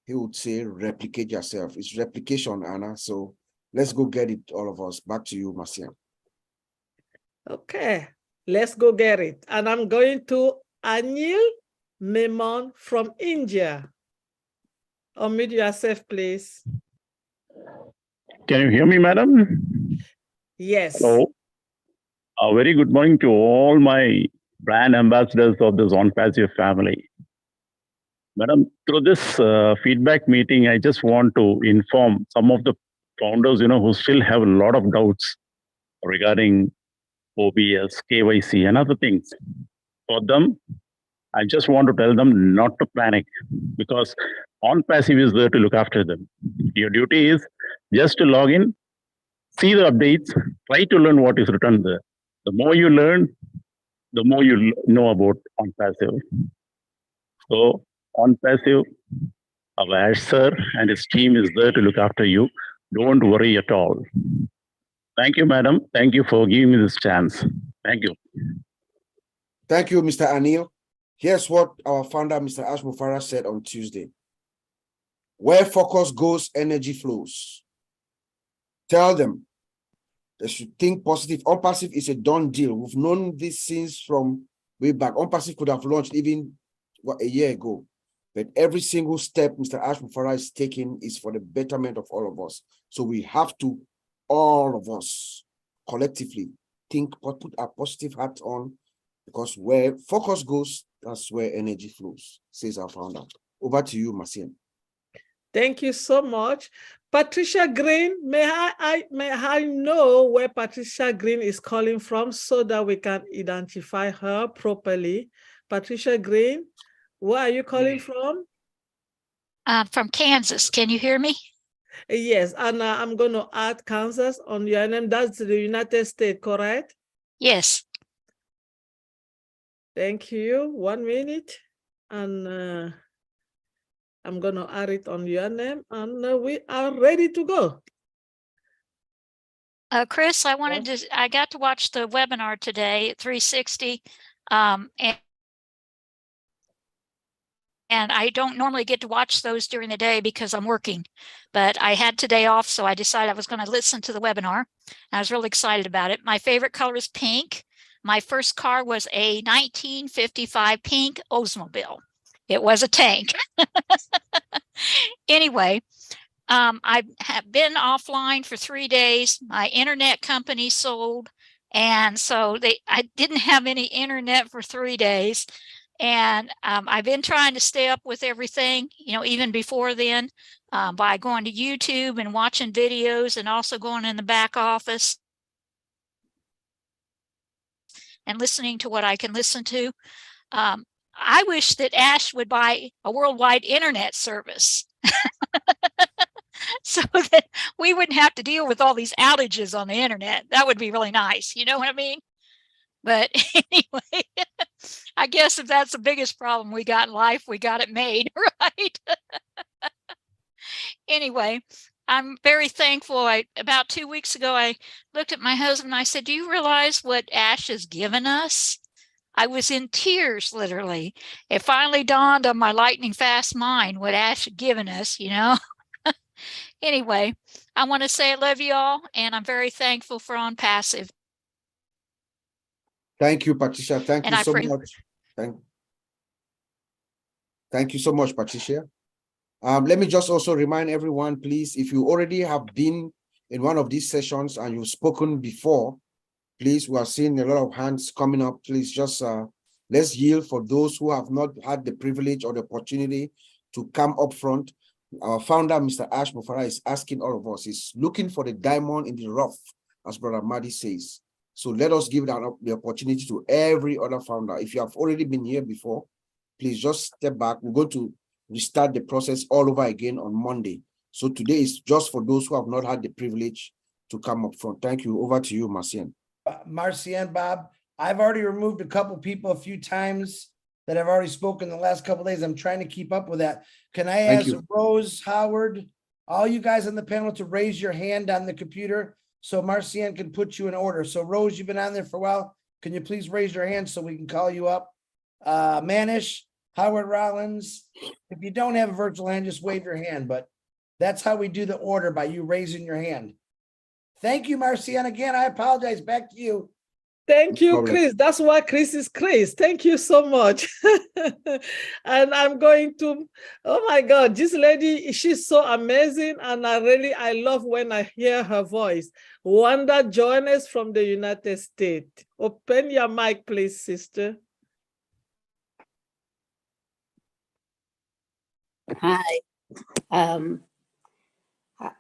he would say, replicate yourself. It's replication, Anna. So let's go get it, all of us. Back to you, Marcia. Okay, let's go get it. And I'm going to Anil Memon from India. Unmute yourself, please. Can you hear me, madam? Yes. Hello. A very good morning to all my brand ambassadors of the Zon Passive family. Madam, through this feedback meeting, I just want to inform some of the founders, who still have a lot of doubts regarding OBS, KYC, and other things. For them, I just want to tell them not to panic, because On Passive is there to look after them. Your duty is just to log in, see the updates, try to learn what is written there. The more you learn, the more you know about On Passive. So On Passive, our Ash sir and his team is there to look after you. Don't worry at all. Thank you, madam. Thank you for giving me this chance. Thank you. Thank you, Mr. Anil. Here's what our founder, Mr. Ash Mufara, said on Tuesday. Where focus goes, energy flows. Tell them they should think positive. On Passive is a done deal. We've known this since from way back. On Passive could have launched even a year ago. But every single step Mr. Ash Mufara is taking is for the betterment of all of us. So we have to, all of us, collectively think, put our positive hat on, because where focus goes, that's where energy flows, says our founder. Over to you, Marcia. Thank you so much. Patricia Green, may I know where Patricia Green is calling from so that we can identify her properly? Patricia Green, where are you calling from? From Kansas. Can you hear me? Yes, and I'm going to add Kansas on your name. That's the United States, correct? Yes. Thank you. 1 minute. And I'm going to add it on your name, and we are ready to go. Chris, I got to watch the webinar today at 360. And I don't normally get to watch those during the day because I'm working, but I had today off, so I decided I was going to listen to the webinar. I was really excited about it. My favorite color is pink. My first car was a 1955 pink Oldsmobile. It was a tank. Anyway, I have been offline for 3 days. My internet company sold, and so I didn't have any internet for 3 days. And I've been trying to stay up with everything, even before then, by going to YouTube and watching videos, and also going in the back office and listening to what I can listen to. I wish that Ash would buy a worldwide internet service so that we wouldn't have to deal with all these outages on the internet. That would be really nice. You know what I mean? But anyway, I guess if that's the biggest problem we got in life, we got it made, right? Anyway, I'm very thankful. About 2 weeks ago, I looked at my husband and I said, do you realize what Ash has given us? I was in tears, literally. It finally dawned on my lightning fast mind what Ash had given us, you know. Anyway, I want to say I love you all, and I'm very thankful for On Passive. Thank you, Patricia. Thank And you I so pray- much. Thank you so much, Patricia. Let me just also remind everyone, please, if you already have been in one of these sessions and you've spoken before, please, we are seeing a lot of hands coming up. Please just let's yield for those who have not had the privilege or the opportunity to come up front. Our founder, Mr. Ash Mufara, is asking all of us, he's looking for the diamond in the rough, as Brother Madi says. So let us give that the opportunity to every other founder. If you have already been here before, please just step back. We're going to restart the process all over again on Monday. So today is just for those who have not had the privilege to come up front. Thank you. Over to you, Marcian. Marcian, Bob, I've already removed a couple people a few times that have already spoken the last couple days. I'm trying to keep up with that. Can I Thank ask you. Rose, Howard, all you guys on the panel to raise your hand on the computer so Marcian can put you in order? So Rose, you've been on there for a while. Can you please raise your hand so we can call you up? Manish, Howard Rollins, if you don't have a virtual hand, just wave your hand, but that's how we do the order, by you raising your hand. Thank you, Marcian. Again, I apologize. Back to you. Thank you, problem. Chris. That's why Chris is Chris. Thank you so much. And I'm going to, oh my God, this lady, she's so amazing. And I love when I hear her voice. Wanda Jones from the United States. Open your mic, please, sister. Hi.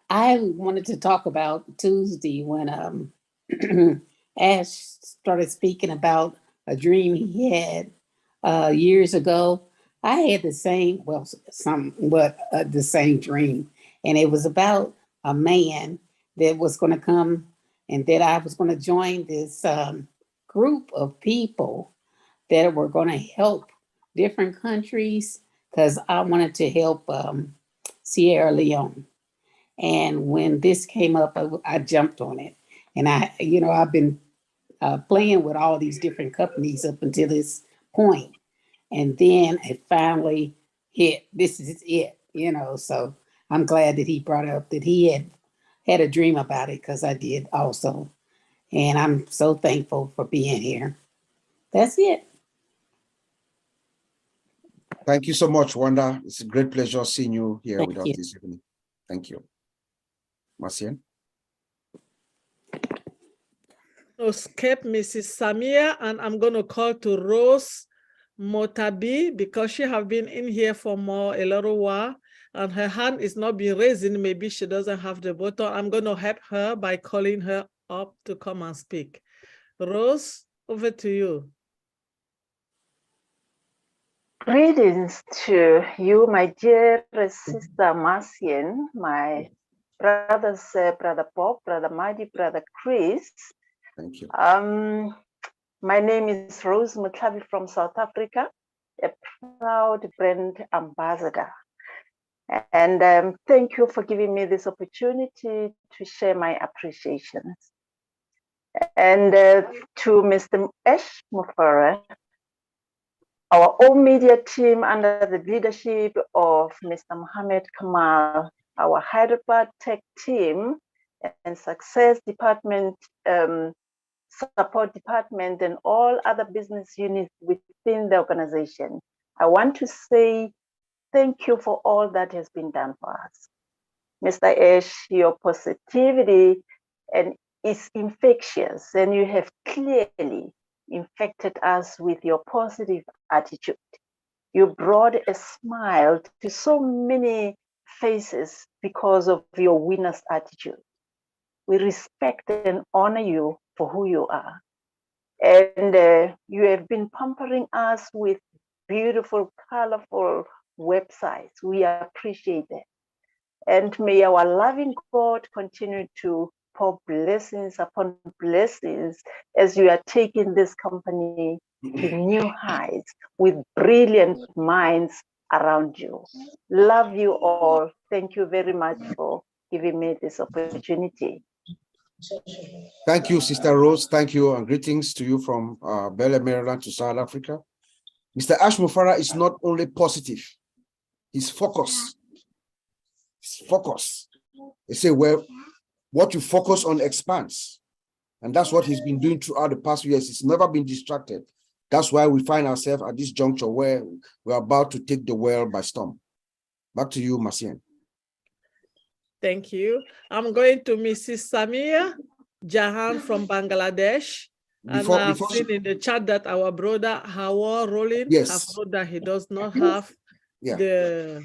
I wanted to talk about Tuesday when Ash started speaking about a dream he had years ago. I had the same, well, somewhat the same dream, and it was about a man that was going to come and that I was going to join this group of people that were going to help different countries because I wanted to help Sierra Leone. And when this came up, I jumped on it. And I've been playing with all these different companies up until this point. And then it finally hit, this is it, so I'm glad that he brought up that he had a dream about it, because I did also. And I'm so thankful for being here. That's it. Thank you so much, Wanda. It's a great pleasure seeing you here Thank with us you. this evening. Thank you. Marcian. So skip Mrs. Samia, and I'm going to call to Rose Motabi because she have been in here for a little while, and her hand is not being raising. Maybe she doesn't have the button. I'm going to help her by calling her up to come and speak. Rose, over to you. Greetings to you, my dear sister Marcian, my brothers, Brother Bob, Brother Madi, Brother Chris. Thank you. My name is Rose Mutabi from South Africa, a proud brand ambassador. And thank you for giving me this opportunity to share my appreciations. And to Mr. Ash Mufara, our own media team under the leadership of Mr. Mohammed Kamal, our Hyderabad tech team and success department, support department, and all other business units within the organization. I want to say thank you for all that has been done for us. Mr. Ash, your positivity is infectious, and you have clearly infected us with your positive attitude. You brought a smile to so many faces because of your winner's attitude. We respect and honor you for who you are. And you have been pampering us with beautiful, colorful websites. We appreciate it. And may our loving God continue to pour blessings upon blessings as you are taking this company to new heights with brilliant minds around you. Love you all. Thank you very much for giving me this opportunity. Thank you, Sister Rose. Thank you, and greetings to you from Bel Air, Maryland to South Africa. Mr. Ash Mufara is not only positive, he's focused. He's focused. They say, well, what you focus on expands. And that's what he's been doing throughout the past years. He's never been distracted. That's why we find ourselves at this juncture where we're about to take the world by storm. Back to you, Masien. Thank you. I'm going to Mrs. Samia Jahan from Bangladesh. And I've seen in the chat that our brother Hawa Rolling have wrote that he does not have the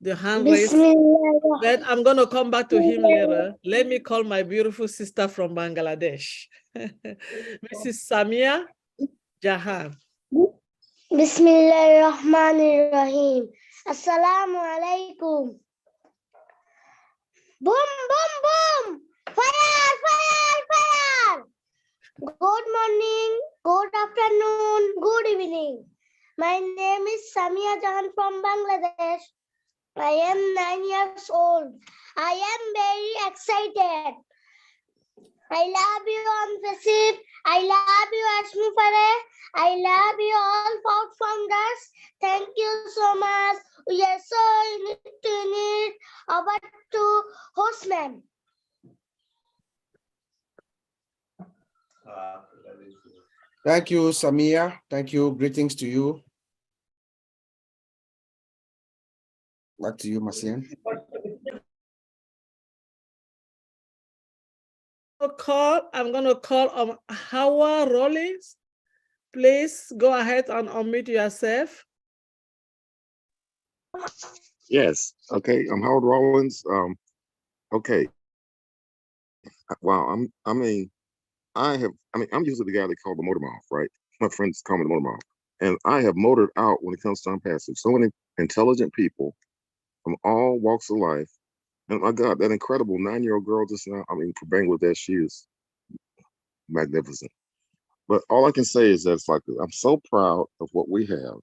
hand raised. But I'm going to come back to him later. Let me call my beautiful sister from Bangladesh. Mrs. Samia Jahan. Bismillahirrahmanirrahim. Assalamu alaikum. Boom, boom, boom. Fire, fire, fire. Good morning, good afternoon, good evening. My name is Samia Jahan from Bangladesh. I am 9 years old. I am very excited. I love you, Amfasib. I love you, Ashmufare. I love you, all Fout founders. Thank you so much. We are so need over to host ma'am. Thank you, Samia. Thank you. Greetings to you. Back to you, Masien. I'm going to call Hawa Rollins. Please go ahead and unmute yourself. Yes. Okay. I'm Howard Rollins. Okay. Wow. I'm usually the guy they call the motor mouth, right? My friends call me the motor mouth. And I have motored out when it comes to unpassive. So many intelligent people from all walks of life. And my God, that incredible 9-year-old girl just now, for Bangladesh, she is magnificent. But all I can say is that it's like, I'm so proud of what we have.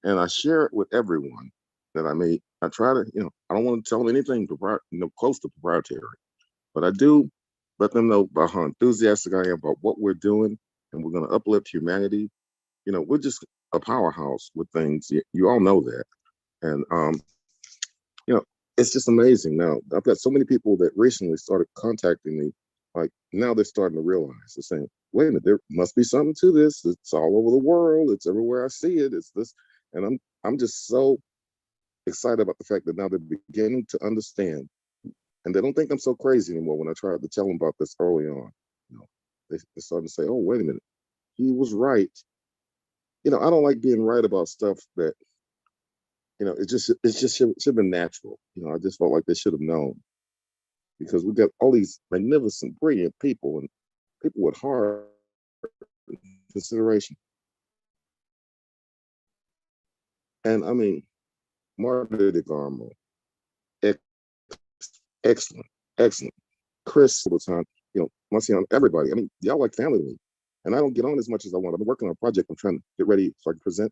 And I share it with everyone that I meet. I try to, I don't want to tell them anything close to proprietary, but I do let them know about how enthusiastic I am about what we're doing, and we're going to uplift humanity. We're just a powerhouse with things. You all know that. And, it's just amazing. Now, I've got so many people that recently started contacting me. Like, now they're starting to realize, they're saying, wait a minute, there must be something to this. It's all over the world. It's everywhere I see it. It's this. And I'm just so excited about the fact that now they're beginning to understand. And they don't think I'm so crazy anymore when I tried to tell them about this early on. They're starting to say, oh, wait a minute, he was right. I don't like being right about stuff that, it just should have been natural. I just felt like they should have known, because we've got all these magnificent, brilliant people and people with hard consideration. And Marta de Garmo, excellent. Chris all the time, Marcion, everybody. Y'all like family to me. And I don't get on as much as I want. I've been working on a project. I'm trying to get ready so I can present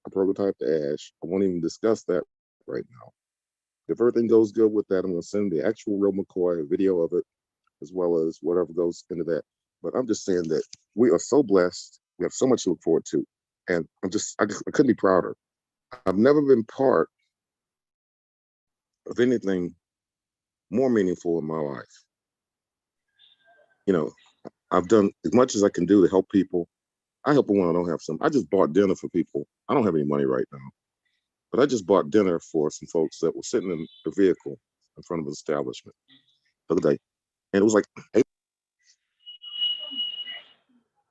a prototype to Ash. I won't even discuss that right now. If everything goes good with that, I'm going to send the actual real McCoy, a video of it, as well as whatever goes into that. But I'm just saying that we are so blessed. We have so much to look forward to. And I couldn't be prouder. I've never been part of anything more meaningful in my life. I've done as much as I can do to help people. I help them when I don't have some. I just bought dinner for people. I don't have any money right now, but I just bought dinner for some folks that were sitting in a vehicle in front of an establishment the other day. And it was like, hey.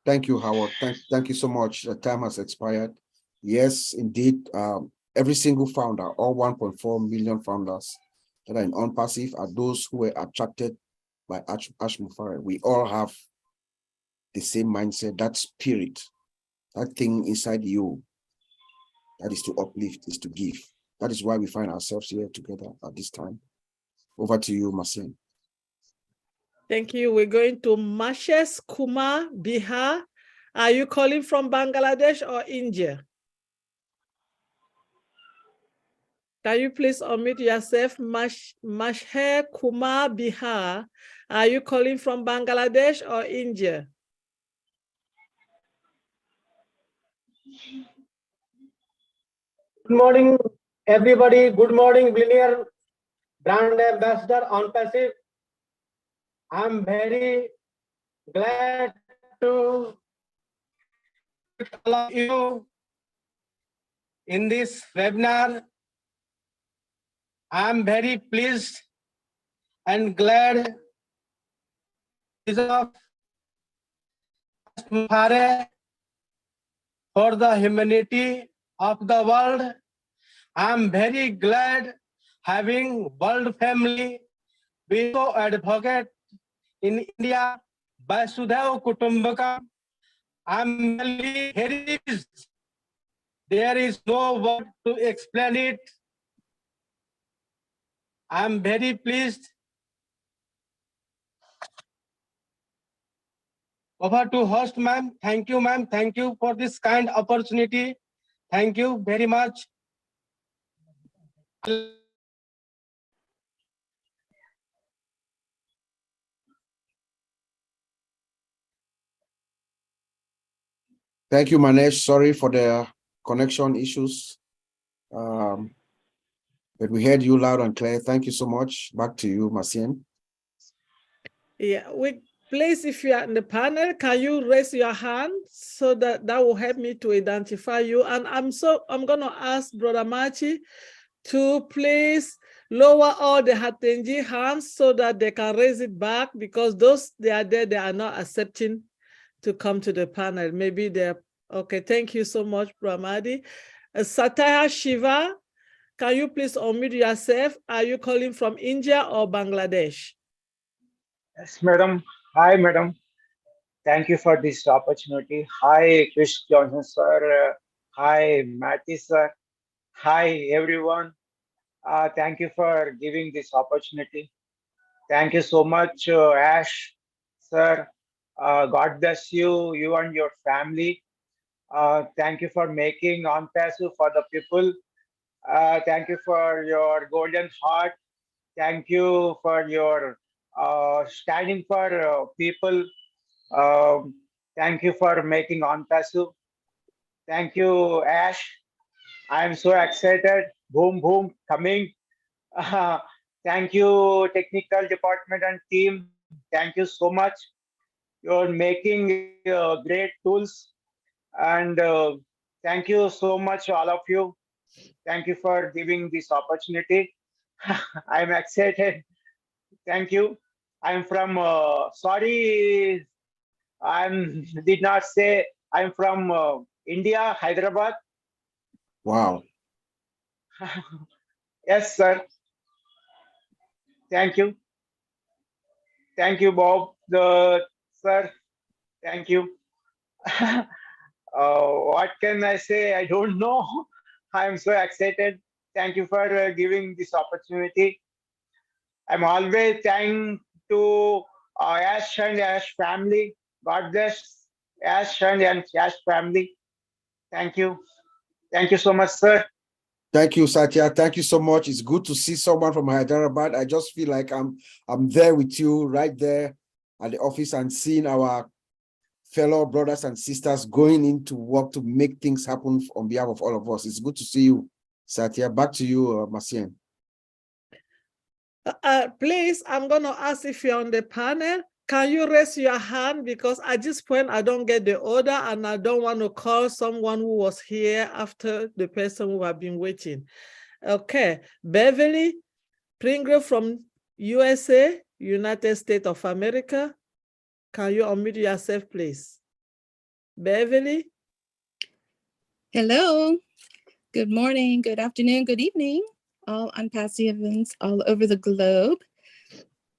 Thank you, Howard. Thank you so much. The time has expired. Yes, indeed. Every single founder, all 1.4 million founders that are in unpassive, are those who were attracted by Ash Mufara. We all have the same mindset, that spirit, that thing inside you, that is to uplift, is to give. That is why we find ourselves here together at this time. Over to you, Masien. Thank you. We're going to Mashes Kumar Bihar. Are you calling from Bangladesh or India? Can you please unmute yourself? Mashher Kumar Bihar. Are you calling from Bangladesh or India? Good morning, everybody. Good morning, Billionaire Brand Ambassador on Passive. I'm very glad to meet all of you in this webinar. I'm very pleased and glad of for the humanity of the world. I'm very glad having world family be so advocate in India. Vasudhaiva Kutumbakam. I'm very pleased. There is no word to explain it. I'm very pleased. Over to host, ma'am. Thank you, ma'am. Thank you for this kind opportunity. Thank you very much. Thank you, Manesh. Sorry for the connection issues. But we heard you loud and clear. Thank you so much. Back to you, Marcien. Yeah, please, if you are in the panel, can you raise your hand so that will help me to identify you? And I'm gonna ask Brother Machi to please lower all the Hatenji hands so that they can raise it back, because those they are not accepting to come to the panel. Maybe they're okay. Thank you so much, Brahmadi. Satya Shiva, can you please unmute yourself? Are you calling from India or Bangladesh? Yes, madam. Hi, madam. Thank you for this opportunity. Hi, Chris Johnson, sir. Hi, Matty, sir. Hi, everyone. Thank you for giving this opportunity. Thank you so much, Ash, sir. God bless you, you and your family. Thank you for making OnPassive for the people. Thank you for your golden heart. Thank you for your standing for people. Thank you for making OnPassive. Thank you, Ash. I'm so excited. Boom, boom, coming. Thank you, technical department and team. Thank you so much. You're making great tools. And thank you so much, all of you. Thank you for giving this opportunity. I'm excited. Thank you. I'm from, sorry, did not say I'm from India, Hyderabad. Wow. Yes, sir. Thank you. Thank you, Bob, sir. Thank you. What can I say? I don't know. I'm so excited. Thank you for giving this opportunity. I'm always thankful to Ash and Ash family. God bless Ash and Ash family. Thank you. Thank you so much, sir. Thank you, Satya. Thank you so much. It's good to see someone from Hyderabad. I just feel like I'm there with you right there at the office and seeing our fellow brothers and sisters going into work to make things happen on behalf of all of us. It's good to see you, Satya. Back to you, Marcien. Please, I'm going to ask if you're on the panel. Can you raise your hand? Because at this point, I don't get the order and I don't want to call someone who was here after the person who have been waiting. Okay, Beverly Pringle from USA, United States of America. Can you unmute yourself, please? Beverly? Hello, good morning, good afternoon, good evening, all OnPassiveans all over the globe.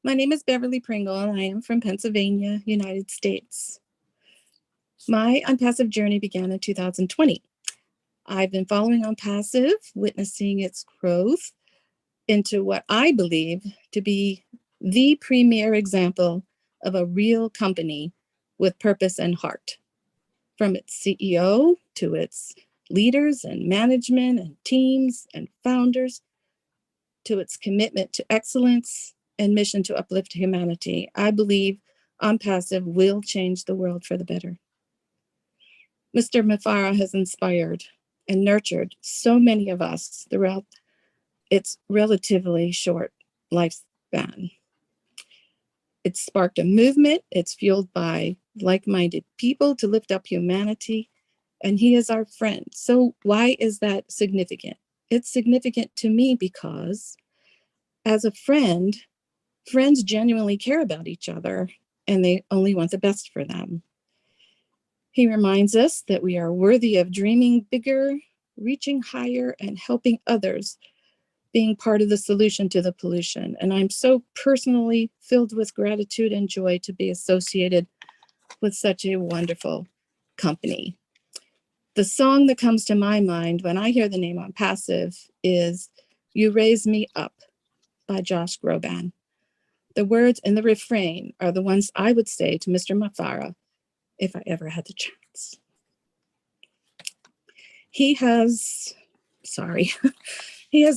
My name is Beverly Pringle, and I am from Pennsylvania, United States. My OnPassive journey began in 2020. I've been following OnPassive, witnessing its growth into what I believe to be the premier example of a real company with purpose and heart. From its CEO to its leaders and management and teams and founders, to its commitment to excellence and mission to uplift humanity. I believe OnPassive will change the world for the better. Mr. Mafara has inspired and nurtured so many of us throughout its relatively short lifespan. It's sparked a movement. It's fueled by like-minded people to lift up humanity, and he is our friend. So why is that significant? It's significant to me because as a friend, friends genuinely care about each other and they only want the best for them. He reminds us that we are worthy of dreaming bigger, reaching higher, and helping others, being part of the solution to the pollution. And I'm so personally filled with gratitude and joy to be associated with such a wonderful company. The song that comes to my mind when I hear the name OnPassive is You Raise Me Up by Josh Groban. The words in the refrain are the ones I would say to Mr. Mafara if I ever had the chance. He has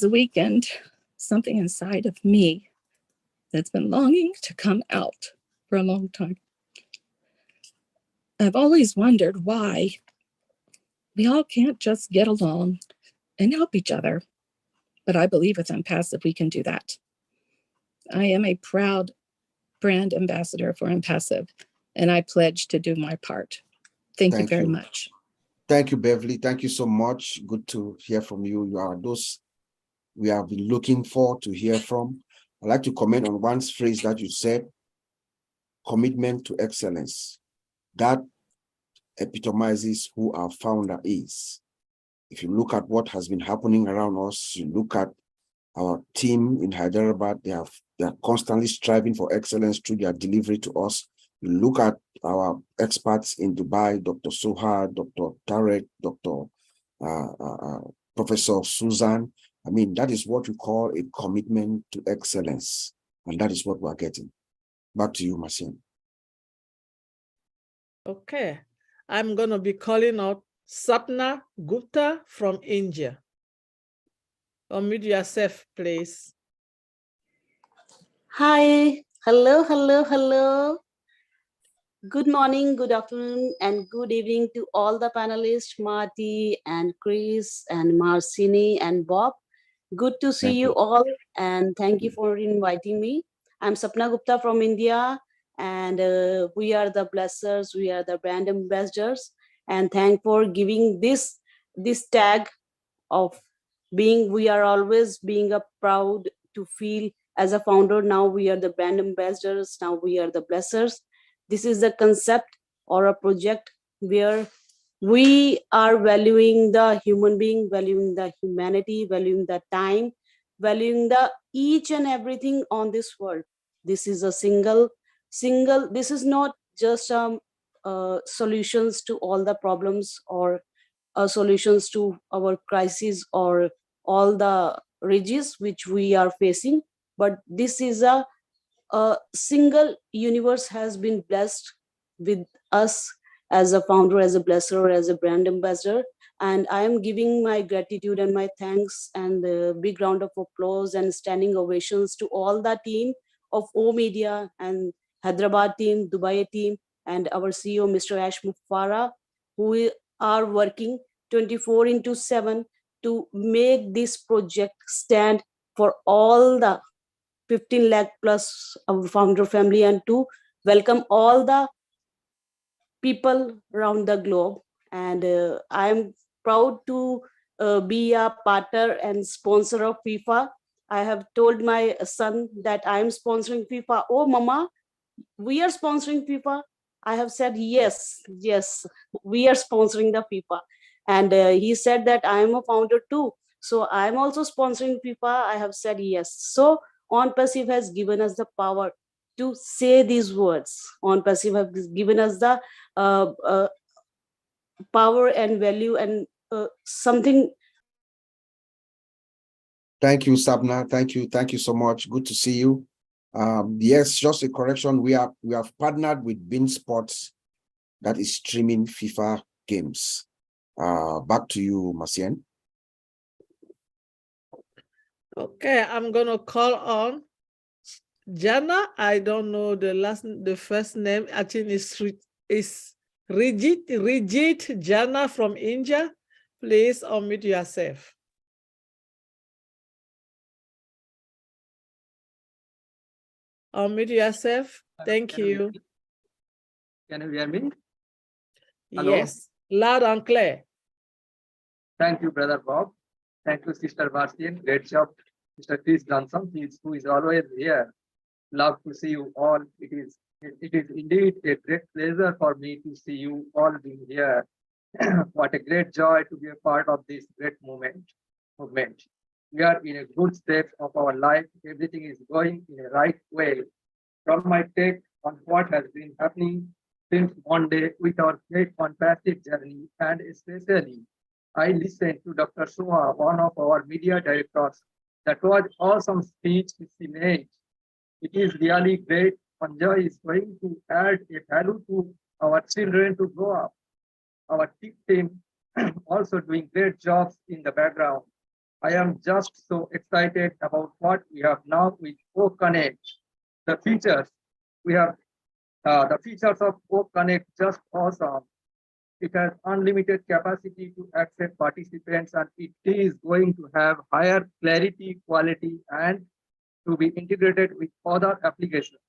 awakened something inside of me that's been longing to come out for a long time. I've always wondered why we all can't just get along and help each other, but I believe with OnPassive we can do that. I am a proud brand ambassador for OnPassive, and I pledge to do my part. Thank you very much. Thank you, Beverly. Thank you so much. Good to hear from you. You are those we have been looking forward to hear from. I'd like to comment on one phrase that you said, commitment to excellence. That epitomizes who our founder is. If you look at what has been happening around us, you look at our team in Hyderabad, they are constantly striving for excellence through their delivery to us. You look at our experts in Dubai, Dr. Soha, Dr. Tarek, Dr. Professor Susan. I mean, that is what we call a commitment to excellence. And that is what we're getting. Back to you, Marcien. Okay. I'm going to be calling out Sapna Gupta from India. Unmute yourself, please. Hi, hello, hello, hello. Good morning, good afternoon, and good evening to all the panelists, Marty and Chris and Marcini and Bob. Good to see you all, and thank you for inviting me. I'm Sapna Gupta from India, and we are the blessers, we are the brand ambassadors, and thank for giving this tag of being, we are always being a proud to feel as a founder. Now we are the brand ambassadors, now we are the blessers. This is the concept or a project where we are valuing the human being, valuing the humanity, valuing the time, valuing the each and everything on this world. This is a single, this is not just solutions to all the problems or solutions to our crises or all the ridges which we are facing, but this is a single universe has been blessed with us as a founder, as a blesser, as a brand ambassador. And I am giving my gratitude and my thanks and a big round of applause and standing ovations to all the team of O Media and Hyderabad team, Dubai team, and our CEO, Mr. Ash Mufara, who are working 24/7 to make this project stand for all the 15 lakh plus our founder family and to welcome all the people around the globe. And I'm proud to be a partner and sponsor of FIFA. I have told my son that I'm sponsoring FIFA. Oh, Mama, we are sponsoring FIFA. I have said, yes, we are sponsoring the FIFA. And he said that I am a founder too. So I'm also sponsoring FIFA. I have said, yes. So OnPassive has given us the power to say these words. OnPassive has given us the power and value and something. Thank you, Sabna. Thank you so much. Good to see you. Yes, just a correction. We have partnered with Bein Sports that is streaming FIFA games. Back to you, Marcien. Okay, I'm gonna call on Jana. I don't know the first name. I think it's Rigit Jana from India. Please unmute yourself. Unmute yourself. Thank you. Can you hear me? Hello? Yes, loud and clear. Thank you, Brother Bob. Thank you, Sister Bastian. Great job, Mr. Chris Johnson, who is always here. Love to see you all. It is indeed a great pleasure for me to see you all being here. What a great joy to be a part of this great movement. We are in a good state of our life. Everything is going in a right way. From my take on what has been happening since Monday with our faith on passive journey, and especially I listened to Dr. Suha, one of our media directors. That was awesome speech she made. It is really great. Panjay is going to add a value to our children to grow up. Our team also doing great jobs in the background. I am just so excited about what we have now with O-Connect. The features we have, the features of O-Connect just awesome. It has unlimited capacity to accept participants, and it is going to have higher clarity, quality, and to be integrated with other applications.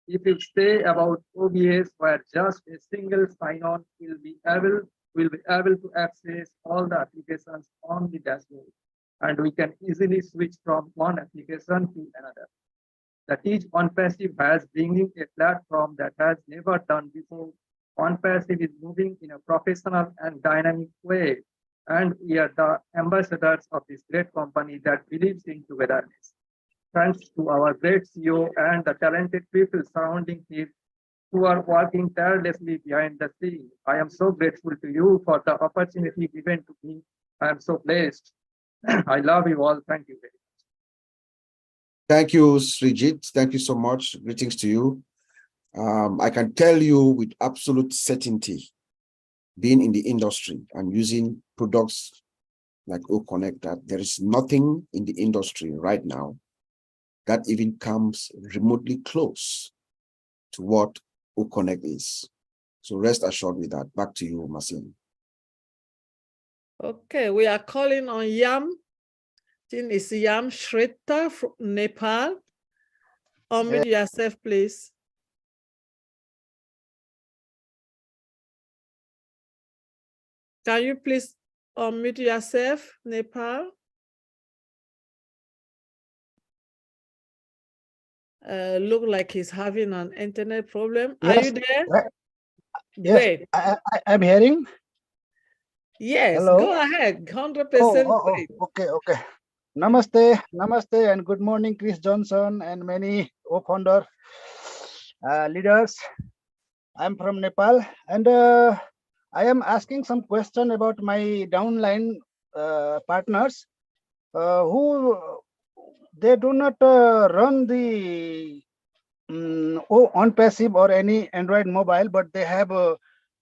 If you say about OBS, where just a single sign-on will be able to access all the applications on the dashboard, and we can easily switch from one application to another. The Teach OnPassive has bringing a platform that has never done before. OnPassive is moving in a professional and dynamic way, and we are the ambassadors of this great company that believes in togetherness. Thanks to our great CEO and the talented people surrounding him who are working tirelessly behind the scene. I am so grateful to you for the opportunity given to me. I am so blessed. I love you all. Thank you very much. Thank you, Srijit. Thank you so much. Greetings to you. I can tell you with absolute certainty, being in the industry and using products like O-Connect, that there is nothing in the industry right now that even comes remotely close to what O-Connect is. So rest assured with that. Back to you, Masin. Okay, we are calling on Yam. It's Yam Shreta from Nepal. Unmute yourself, please. Can you please unmute yourself, Nepal? Look like he's having an internet problem. Are you there? Yes, Great. I'm hearing. Yes, Hello. go ahead. 100% great. Okay. Namaste, and good morning, Chris Johnson and many co-founder leaders. I'm from Nepal, and I am asking some question about my downline partners who they do not run the OnPassive or any Android mobile, but they have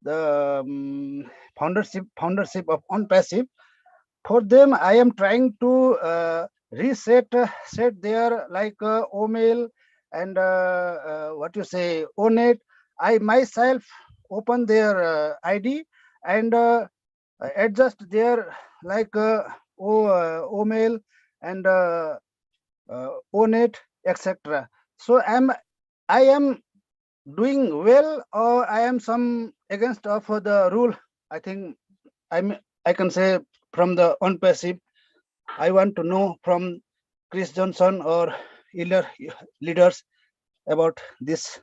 the foundership of OnPassive. For them, I am trying to set their like OMail and what you say ONET. I myself open their ID and adjust their like OMail and ONET, etc. So I am doing well, or I am some against of the rule. I think I can say from the OnPassive. I want to know from Chris Johnson or other leaders about this.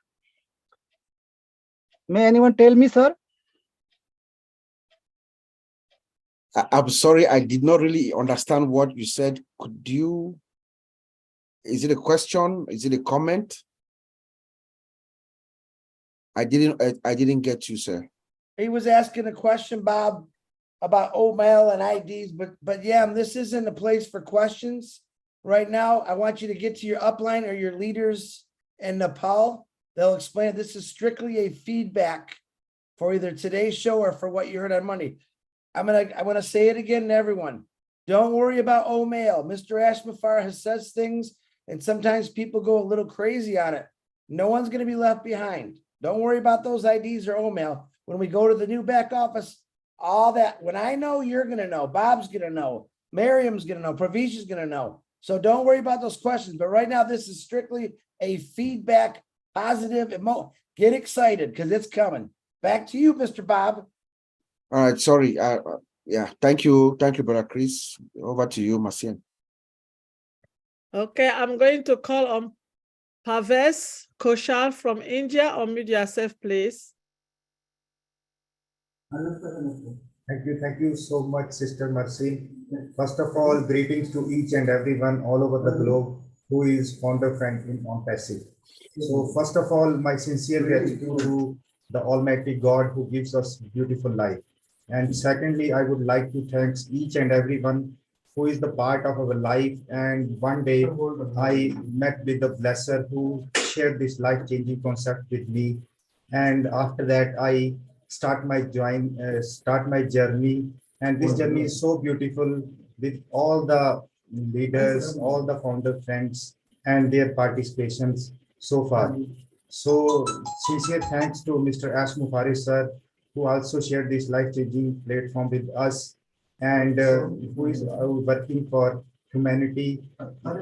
May anyone tell me, sir? I'm sorry, I did not really understand what you said. Could you, is it a question? Is it a comment? I didn't get you, sir. He was asking a question, Bob, about OMail and IDs, but yeah, this isn't a place for questions right now. I want you to get to your upline or your leaders in Nepal. They'll explain it. This is strictly a feedback for either today's show or for what you heard on Monday. I want to say it again to everyone. Don't worry about O'Mail. Mr. Ashmafar has says things, and sometimes people go a little crazy on it. No one's going to be left behind. Don't worry about those IDs or O'Mail. When we go to the new back office, all that, when I know, you're going to know. Bob's going to know. Miriam's going to know. Pravisha's going to know. So don't worry about those questions. But right now, this is strictly a feedback, positive, get excited because it's coming. Back to you, Mr. Bob. All right, sorry. Yeah, thank you, Brother Chris. Over to you, Marcien. Okay, I'm going to call on Paves Koshal from India. Unmute yourself, please. Thank you so much, Sister Mercy. First of all, greetings to each and everyone all over the globe who is founder friend in OnPassive. So first of all, my sincere gratitude to the Almighty God who gives us beautiful life. And secondly, I would like to thank each and everyone who is the part of our life. And one day I met with the blesser who shared this life-changing concept with me. And after that, I start my journey. And this journey is so beautiful with all the leaders, all the founder friends and their participations so far. So sincere thanks to Mr. Ashmufari sir, who also shared this life-changing platform with us and who is working for humanity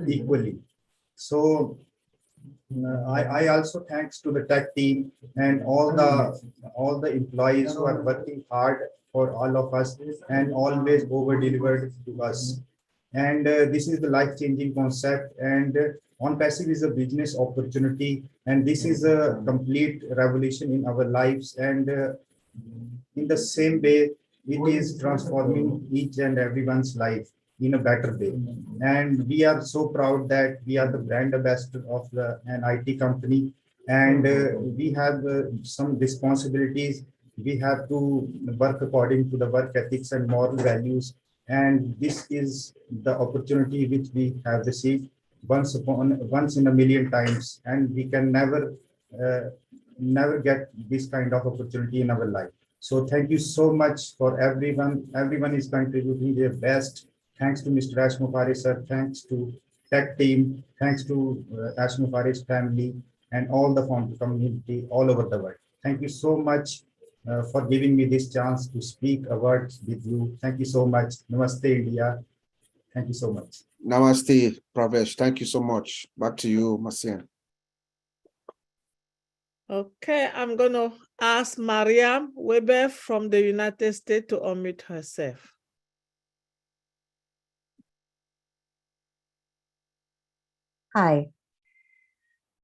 equally. So I also thanks to the tech team and all the employees who are working hard for all of us and always over delivered to us. And this is the life-changing concept, and OnPassive is a business opportunity, and this is a complete revolution in our lives. And in the same way, it is transforming each and everyone's life in a better way. And we are so proud that we are the brand ambassador of an IT company, and we have some responsibilities. We have to work according to the work ethics and moral values. And this is the opportunity which we have received once in a million times, and we can never get this kind of opportunity in our life. So thank you so much for everyone. Everyone is contributing their best. Thanks to Mr. Ashmufari sir. Thanks to tech team. Thanks to Ashmufari's family and all the founder community all over the world. Thank you so much for giving me this chance to speak a word with you. Thank you so much. Namaste, India. Thank you so much. Namaste, Pravesh. Thank you so much. Back to you, Marcien. Okay, I'm going to ask Mariam Weber from the United States to unmute herself. Hi.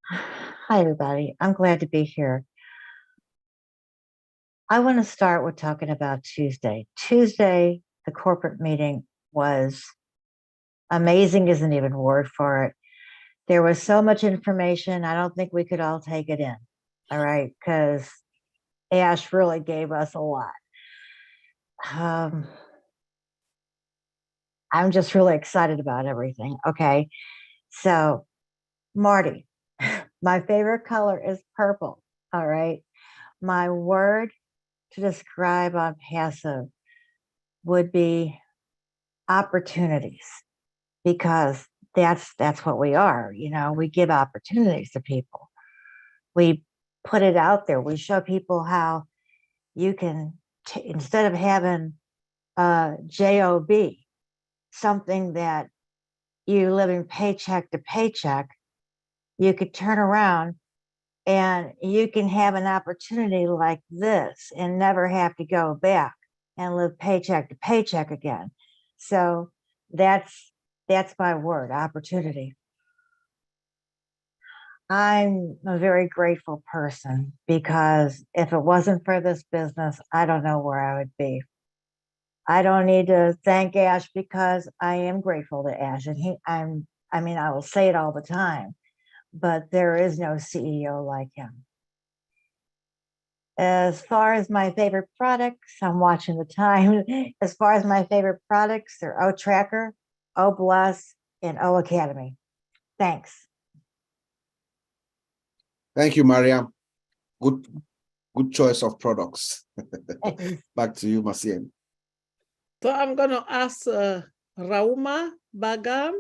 Hi, everybody. I'm glad to be here. I want to start with talking about Tuesday. Tuesday, the corporate meeting was amazing, isn't even a word for it. There was so much information. I don't think we could all take it in. All right, because Ash really gave us a lot. I'm just really excited about everything. Okay, so Marty, my favorite color is purple. All right, my word to describe OnPassive would be opportunities, because that's what we are. You know, we give opportunities to people. We put it out there. We show people how you can, instead of having a job, something that you living paycheck to paycheck, you could turn around and you can have an opportunity like this and never have to go back and live paycheck to paycheck again. So that's my word, opportunity. I'm a very grateful person, because if it wasn't for this business, I don't know where I would be. I don't need to thank Ash, because I am grateful to Ash, and I will say it all the time, but there is no CEO like him. As far as my favorite products, I'm watching the time. As far as my favorite products, they're O Tracker, O Bless, and O Academy. Thanks. Thank you, Mariam. Good choice of products. Back to you, Marcien. So I'm going to ask Rauma Bagam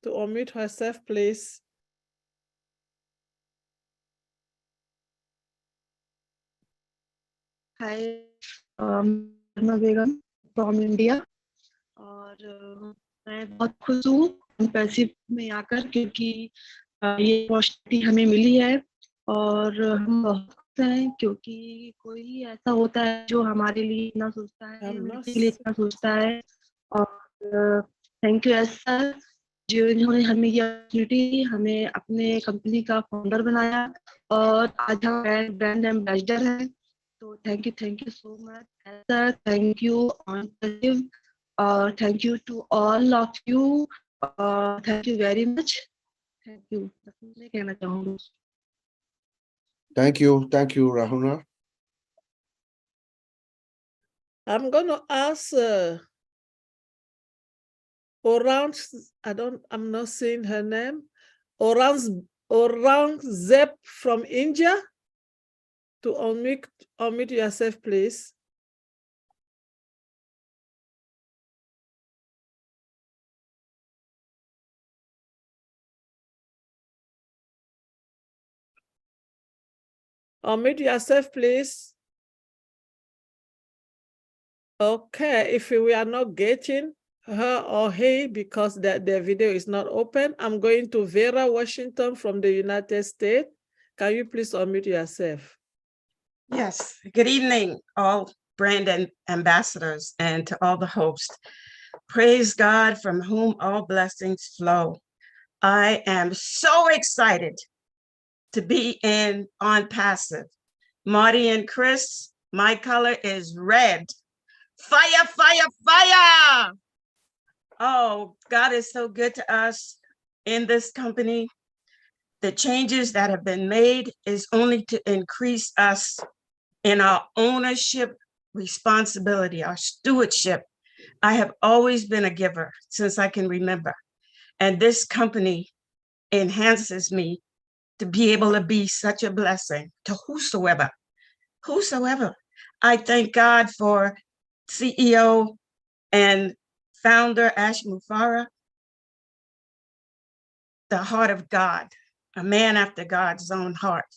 to unmute herself, please. Hi, Farma Begum from India. और मैं बहुत खुश हूँ passive में आकर क्योंकि ये opportunity हमें मिली है और हम बहुत खुश हैं क्योंकि कोई ऐसा होता है जो हमारे लिए इतना सोचता है, हमारे लिए इतना सोचता है और थैंक यू एस सर जो इन्होंने हमें ये अपॉर्चुनिटी दी, हमें अपने कंपनी का फाउंडर बनाया और आज हम ब्रांड एम्बेसडर हैं। तो thank you so much sir, thank you ऑन passive, thank you to all of you. Thank you very much. Thank you. मैं कहना चाहूँगी. Thank you, Rahuna. I'm going to ask I'm not seeing her name. Aurangzeb from India to unmute yourself, please. Unmute yourself, please. Okay, if we are not getting her or he because their video is not open, I'm going to Vera Washington from the United States. Can you please unmute yourself? Yes, good evening, all brand ambassadors and to all the hosts. Praise God from whom all blessings flow. I am so excited to be on passive. Marty and Chris, my color is red. Fire, fire, fire! Oh, God is so good to us in this company. The changes that have been made is only to increase us in our ownership responsibility, our stewardship. I have always been a giver since I can remember. And this company enhances me to be able to be such a blessing to whosoever. I thank God for CEO and founder Ash Mufareh, the heart of God, a man after God's own heart.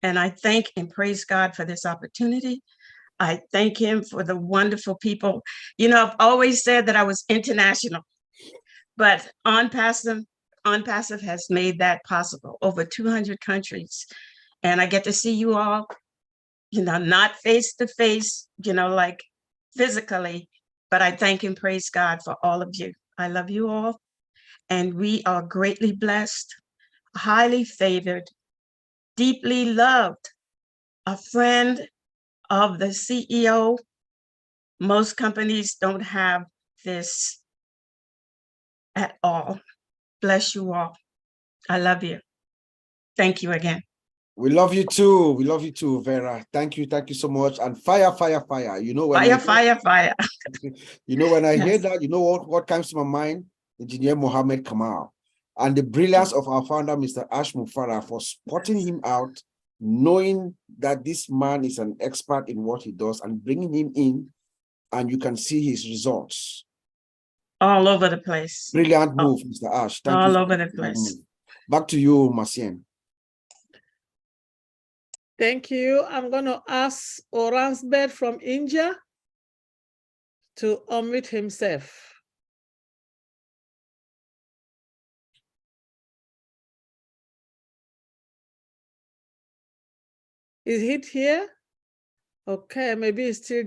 And I thank and praise God for this opportunity. I thank him for the wonderful people. You know, I've always said that I was international, but On Passive has made that possible. Over 200 countries. And I get to see you all, you know, not face to face, you know, like physically, but I thank and praise God for all of you. I love you all. And we are greatly blessed, highly favored, deeply loved, a friend of the CEO. Most companies don't have this at all. Bless you all. I love you. Thank you again. We love you too. We love you too, Vera. Thank you so much. And fire, fire, fire. You know when fire. You know when I hear Yes. that, you know what comes to my mind? Engineer Mohammed Kamal and the brilliance of our founder, Mr. Ash Mufareh, for spotting him out, knowing that this man is an expert in what he does and bringing him in, and you can see his results. All over the place. Brilliant move, Mr. Ash. Thank you. All over the place. Back to you, Marcien. Thank you. I'm going to ask Aurangzeb from India to unmute himself. Is he here? Okay, maybe he still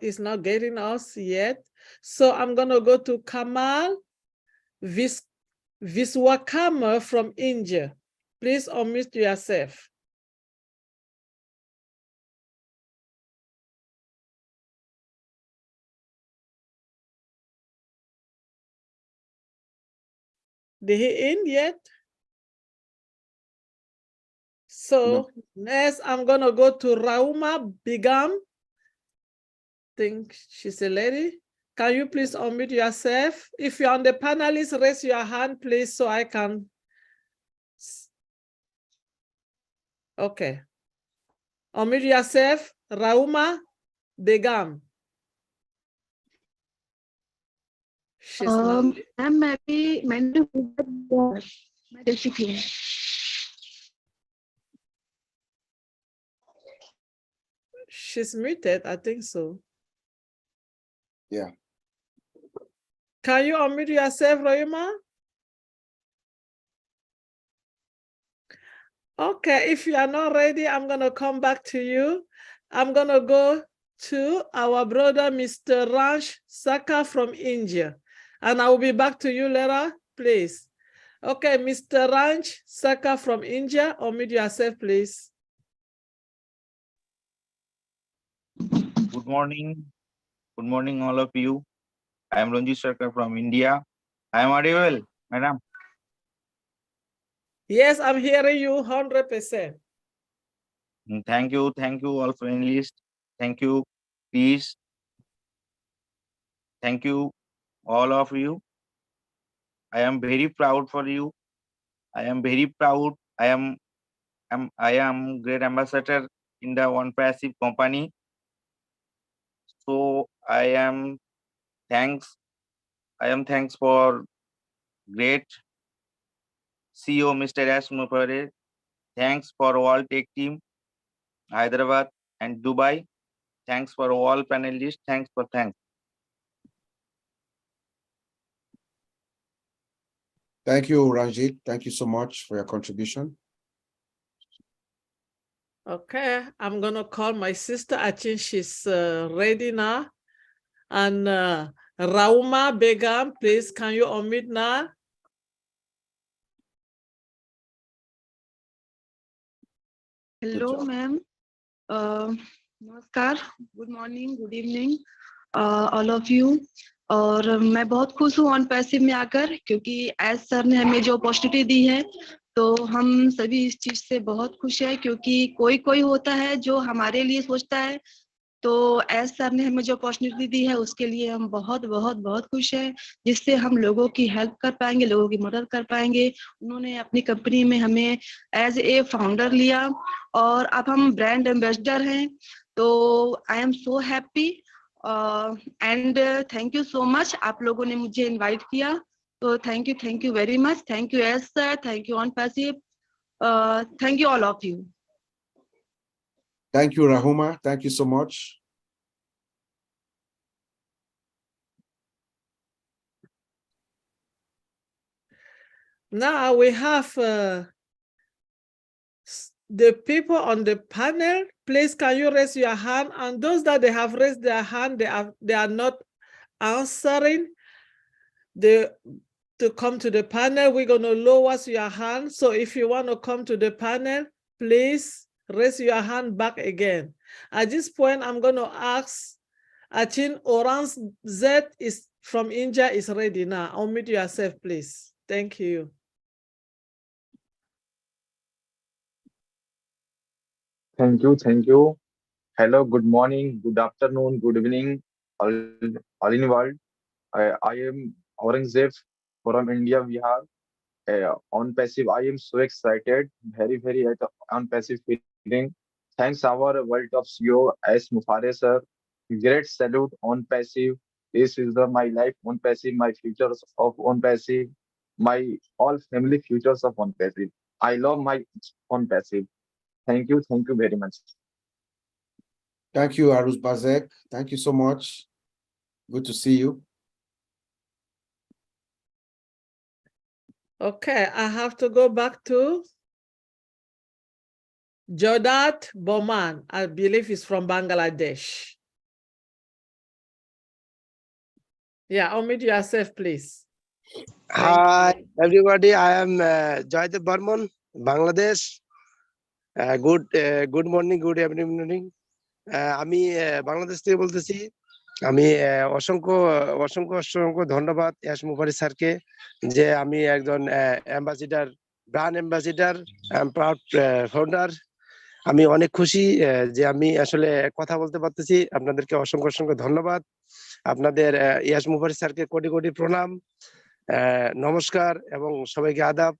is not getting us yet. So I'm going to go to Kamal Viswakama from India. Please unmute yourself. Did he in yet? So next, I'm going to go to Rauma Bigam. Think she's a lady. Can you please unmute yourself? If you're on the panelists, raise your hand, please, so I can. Okay. Unmute yourself, Rauma Begum. She's not. Ma'am मैंने मैं देख चुकी हूँ. She's muted, I think so. Yeah. Can you unmute yourself, Royuma? Okay, if you are not ready, I'm gonna come back to you. I'm gonna go to our brother, Mr. Ranj Saka from India. And I will be back to you later, please. Okay, Mr. Ranj Saka from India, unmute yourself, please. Good morning. Good morning, all of you. I am Ranjit Sarkar from India. I am audible, madam. Yes, I'm hearing you 100%. Thank you all panelists. Thank you, please. Thank you, all of you. I am very proud for you. I am very proud. I am great ambassador in the One Passive company. So I am thanks for great CEO Mr. S. Mupare. Thanks for all tech team, Hyderabad and Dubai. Thanks for all panelists. Thanks. Thank you, Ranjit. Thank you so much for your contribution. Okay, I'm gonna call my sister. I think she's ready now. And Rauma Begum, please, can you unmute now? Hello, ma'am. नमस्कार. Good morning, good evening, all of you. और मैं बहुत खुश हूँ on passive में आकर, क्योंकि as sir ने हमें जो अपॉर्चुनिटी दी है, तो हम सभी इस चीज से बहुत खुश है, क्योंकि कोई होता है जो हमारे लिए सोचता है, तो एज सर ने हमें जो अपॉर्चुनिटी दी है उसके लिए हम बहुत बहुत बहुत खुश हैं, जिससे हम लोगों की हेल्प कर पाएंगे, लोगों की मदद कर पाएंगे. उन्होंने अपनी कंपनी में हमें एज ए फाउंडर लिया और अब हम ब्रांड एम्बेसडर हैं. तो I am so happy and thank you so much. आप लोगों ने मुझे इनवाइट किया, तो thank you very much. Thank you एज सर, थैंक यू ऑन पैसिव, thank you all of you. Thank you, Rahuma. Thank you so much. Now we have the people on the panel. Please, can you raise your hand? And those that they have raised their hand, they are not answering to come to the panel. We're going to lower your hand. So if you want to come to the panel, please raise your hand back again. At this point, I'm going to ask, I think Orange Z is from India is ready now. Unmute yourself, please. Thank you. Thank you. Hello, good morning, good afternoon, good evening, all in the world. I am Aurangzeb from India, Bihar. On passive, I am so excited, very on passive feeling. Thanks our world top CEO S. Mufare sir. Great salute on passive. This is my life on passive, my futures of on passive, my all family futures of on passive. I love my on passive. Thank you very much. Thank you, Aruz Bazek. Thank you so much. Good to see you. Okay, I have to go back to Jodat Boman. I believe he's from Bangladesh. Yeah, unmute yourself, please. Hi, everybody. I am Joydev Burman, Bangladesh. Good morning, good evening. আমি বাংলাদেশ থেকে বলতেছি. আমি অসংখ্য ধন্যবাদ S মুফারি স্যারকে, যে আমি একজন ambassador, brand ambassador, proud founder. আমি অনেক খুশি যে আমি আসলে কথা বলতে পারতেছি. আপনাদেরকে অসংখ্য ধন্যবাদ. আপনাদের ইয়াস মুফারি স্যারকে কোটি প্রণাম, নমস্কার এবং সবাইকে আদাব.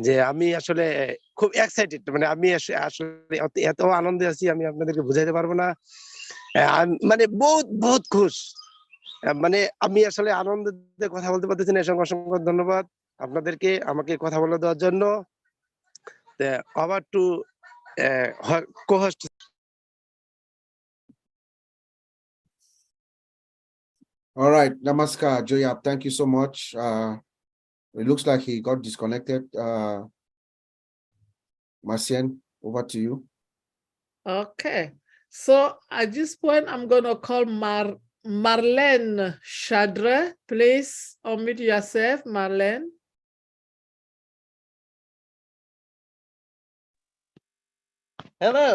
যে আমি আসলে খুব এক্সাইটেড, মানে আমি আসলে এত আনন্দে আছি, আমি আপনাদেরকে বুঝাইতে পারবো না. মানে বহুত খুশ, মানে আমি আসলে আনন্দে কথা বলতে পারতেছি না। অসংখ্য ধন্যবাদ আপনাদেরকে আমাকে কথা বলে দেওয়ার জন্য। Over to co-host. All right, Namaskar, Joyap. Thank you so much. It looks like he got disconnected. Marcien, over to you. Okay, so at this point, I'm going to call Marlene Chadre. Please unmute yourself, Marlene. Hello.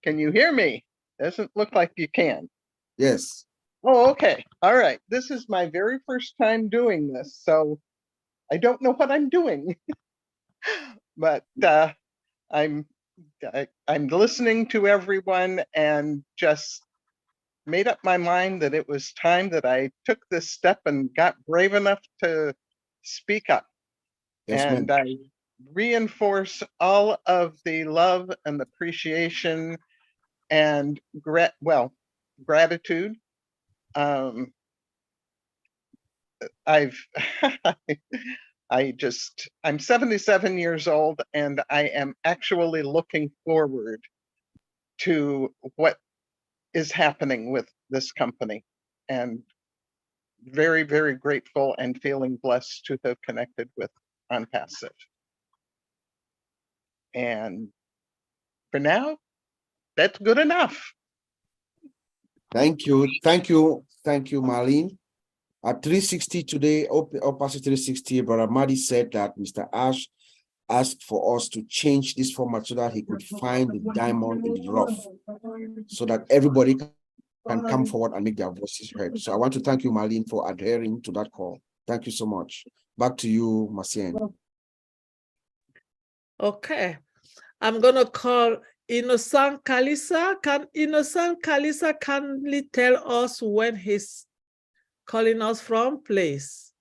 Can you hear me? Doesn't look like you can. Yes. Oh, okay. All right. This is my very first time doing this, so I don't know what I'm doing. But I'm listening to everyone and just made up my mind that it was time that I took this step and got brave enough to speak up. Yes, and I reinforce all of the love and appreciation and gratitude. I'm 77 years old, and I am actually looking forward to what is happening with this company, and very, very grateful and feeling blessed to have connected with OnPassive. And for now, that's good enough. Thank you. Thank you. Thank you, Marlene. At 360 today, OnPassive 360, Brother Madi said that Mr. Ash asked for us to change this format so that he could find the diamond in the rough, so that everybody can come forward and make their voices heard. So I want to thank you, Marlene, for adhering to that call. Thank you so much. Back to you, Marcien. Okay, I'm going to call Innocent Kalisa. Can Innocent Kalisa kindly tell us when he's calling us from, please?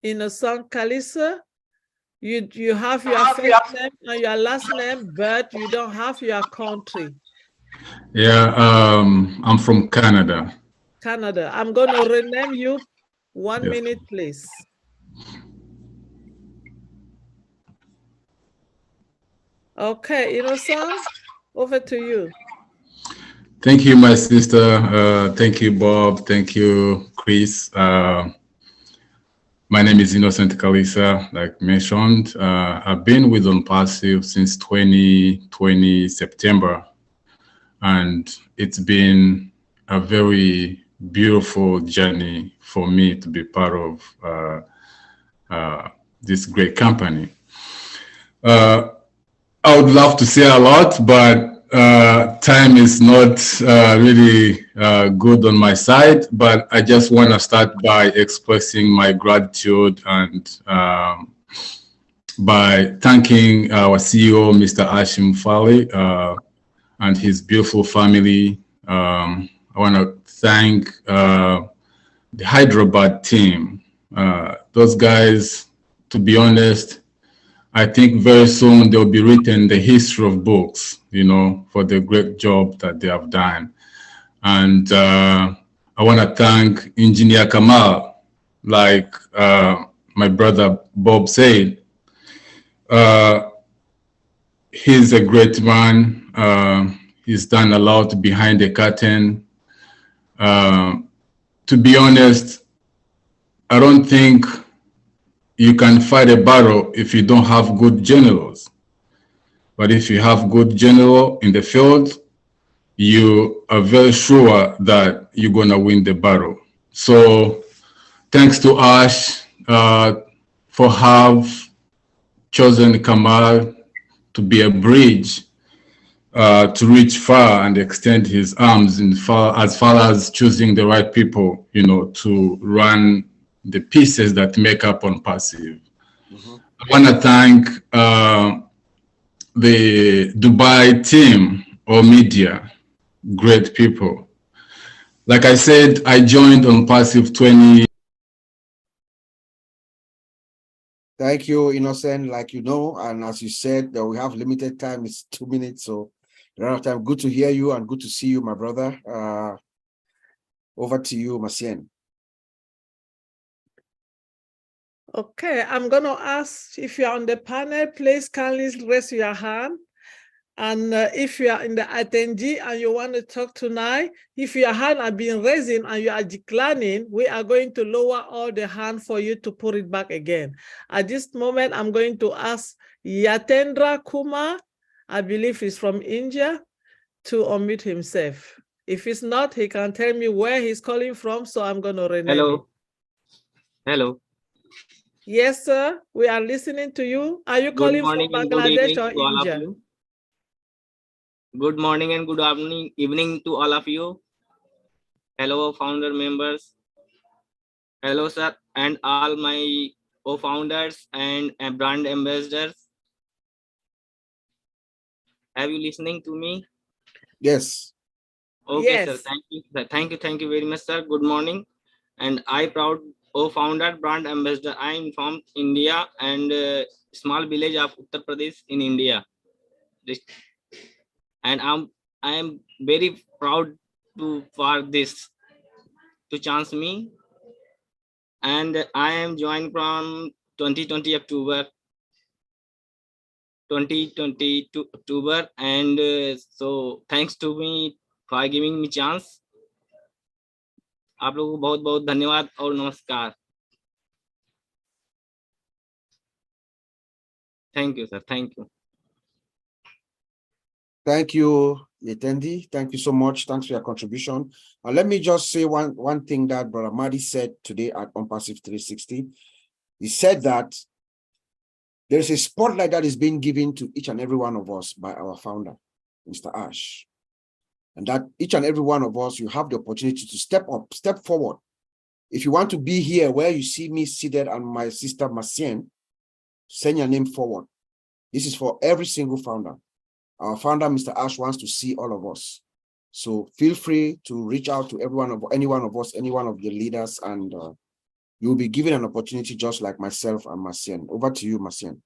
Innocent Kalisa, you have your first name and your last name, but you don't have your country. Yeah, I'm from Canada. Canada. I'm going to rename you. 1 minute, please. Okay, Innocent, over to you. Thank you, my sister. Thank you, Bob. Thank you, Chris. My name is Innocent Kalisa, like mentioned. I've been with OnPassive since 2020 September, and it's been a very beautiful journey for me to be part of this great company. I would love to say a lot, but time is not really good on my side. But I just want to start by expressing my gratitude and by thanking our CEO, Mr. Ashim Fali, and his beautiful family. I want to thank the Hyderabad team. Those guys, to be honest, I think very soon they'll be written the history of books, you know, for the great job that they have done. And I want to thank Engineer Kamal, like my brother Bob said. He's a great man. He's done a lot behind the curtain. To be honest, I don't think you can fight a battle if you don't have good generals. But if you have good general in the field, you are very sure that you're going to win the battle. So thanks to Ash for have chosen Kamal to be a bridge to reach far and extend his arms as far as choosing the right people, you know, to run the pieces that make up OnPassive. I want to thank the Dubai team or media, great people. Like I said, I joined OnPassive 20. Thank you, Innocent. Like you know, and as you said, that we have limited time, it's 2 minutes. So Time. Good to hear you and good to see you, my brother. Over to you, Macien. Okay, I'm going to ask if you're on the panel, please kindly raise your hand. And if you are in the attendee and you want to talk tonight, if your hand has been raising and you are declining, we are going to lower all the hand for you to put it back again. At this moment, I'm going to ask Yatendra Kumar, I believe he's from India, to unmute himself. If it's not, he can tell me where he's calling from, so I'm going to rename Hello. it. Hello. Yes, sir. We are listening to you. Are you Good calling from morning and good Bangladesh evening or to all of India? you. Good morning and good evening to all of you. Hello, founder members. Hello, sir, and all my co-founders and brand ambassadors. Have you listening to me? Yes. Okay, Yes. sir. Thank you. Thank you very much, sir. Good morning. And I proud co-founder, brand ambassador. I am from India and small village of Uttar Pradesh in India. And I am very proud for this to chance me. And I am joined from 2020 October 2022 October, and so thanks to me for giving me chance. आप लोगों को बहुत बहुत धन्यवाद और नमस्कार. Thank you, sir. Thank you. Thank you, Yetendi. Thank you so much. Thanks for your contribution. Let me just say one thing that Brother Madi said today at Unpassive 360. He said that there is a spotlight that is being given to each and every one of us by our founder, Mr. Ash. And that each and every one of us, you have the opportunity to step up, step forward. If you want to be here where you see me seated and my sister Macien, send your name forward. This is for every single founder. Our founder, Mr. Ash, wants to see all of us. So feel free to reach out to any one of us, any one of the leaders, and you'll be given an opportunity just like myself and Macien. Over to you, Macien.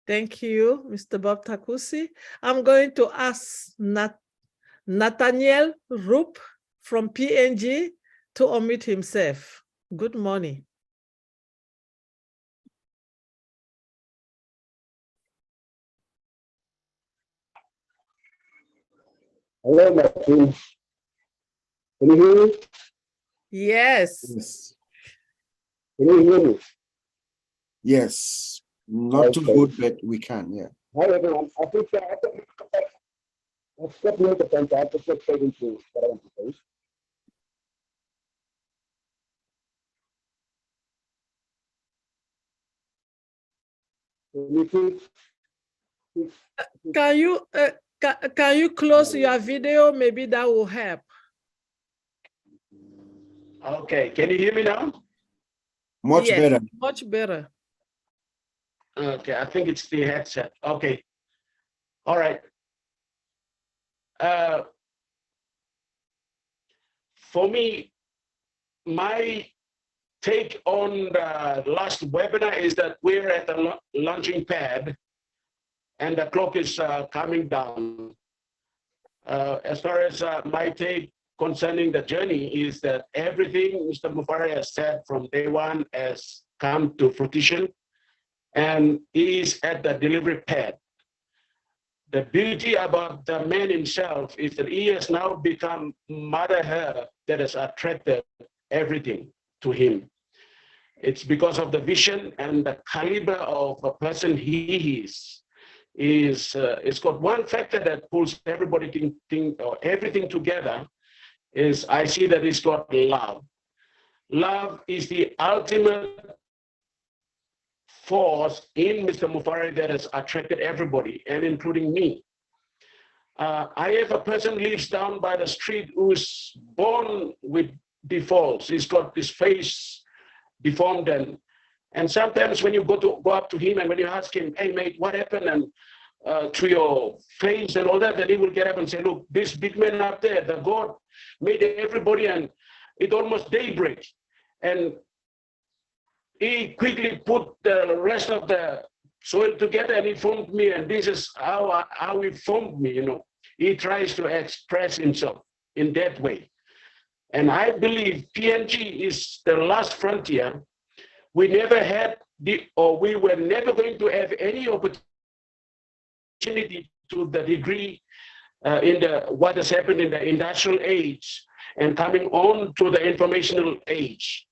Thank you, Mr. Bob Takusi. I'm going to ask Nathaniel Rupp from PNG to unmute himself. Good morning. Hello, Martin. Can you hear me? Yes. Can you hear me? Yes. Not too good, but we can, yeah. Hi, everyone. I think let's step near the fence. I have to step straight into what I want to say. Can you close your video? Maybe that will help. Okay, can you hear me now? Much better. Much better. Okay, I think it's the headset. Okay. All right. For me, my take on the last webinar is that we're at the launching pad and the clock is coming down. As far as my take concerning the journey is that everything Mr. Mufari has said from day one has come to fruition and is at the delivery pad. The beauty about the man himself is that he has now become Mother Earth that has attracted everything to him. It's because of the vision and the caliber of a person he is. It's got one factor that pulls everybody or everything together is I see that it's got love. Love is the ultimate force in Mr. Mufari that has attracted everybody, and including me. I have a person lives down by the street who's born with defaults. He's got his face deformed, and sometimes when you go up to him and when you ask him, "Hey mate, what happened?" and to your face and all that, then he will get up and say, "Look, this big man up there, the God made everybody, and it almost daybreak." And he quickly put the rest of the soil together, and he formed me, and this is how he formed me, you know. He tries to express himself in that way. And I believe PNG is the last frontier. We never had we were never going to have any opportunity to the degree in what has happened in the industrial age and coming on to the informational age.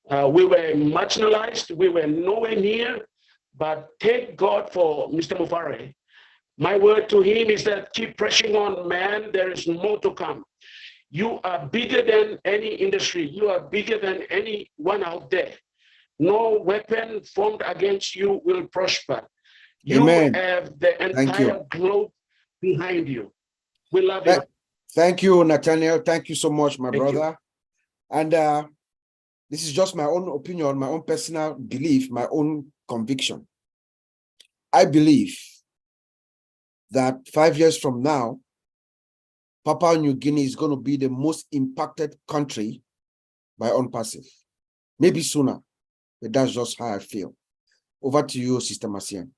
We were marginalized, we were nowhere near, but thank God for Mr. Mufare. My word to him is that keep pressing on, man, there is more to come. You are bigger than any industry. You are bigger than anyone out there. No weapon formed against you will prosper. You Amen. have the Thank you. entire globe behind you. We love you. Thank you, Nathaniel. Thank you so much, my Thank you. brother. And this is just my own opinion, my own personal belief, my own conviction. I believe that 5 years from now, Papua New Guinea is going to be the most impacted country by on-passive. Maybe sooner, but that's just how I feel. Over to you, Sister Marcian.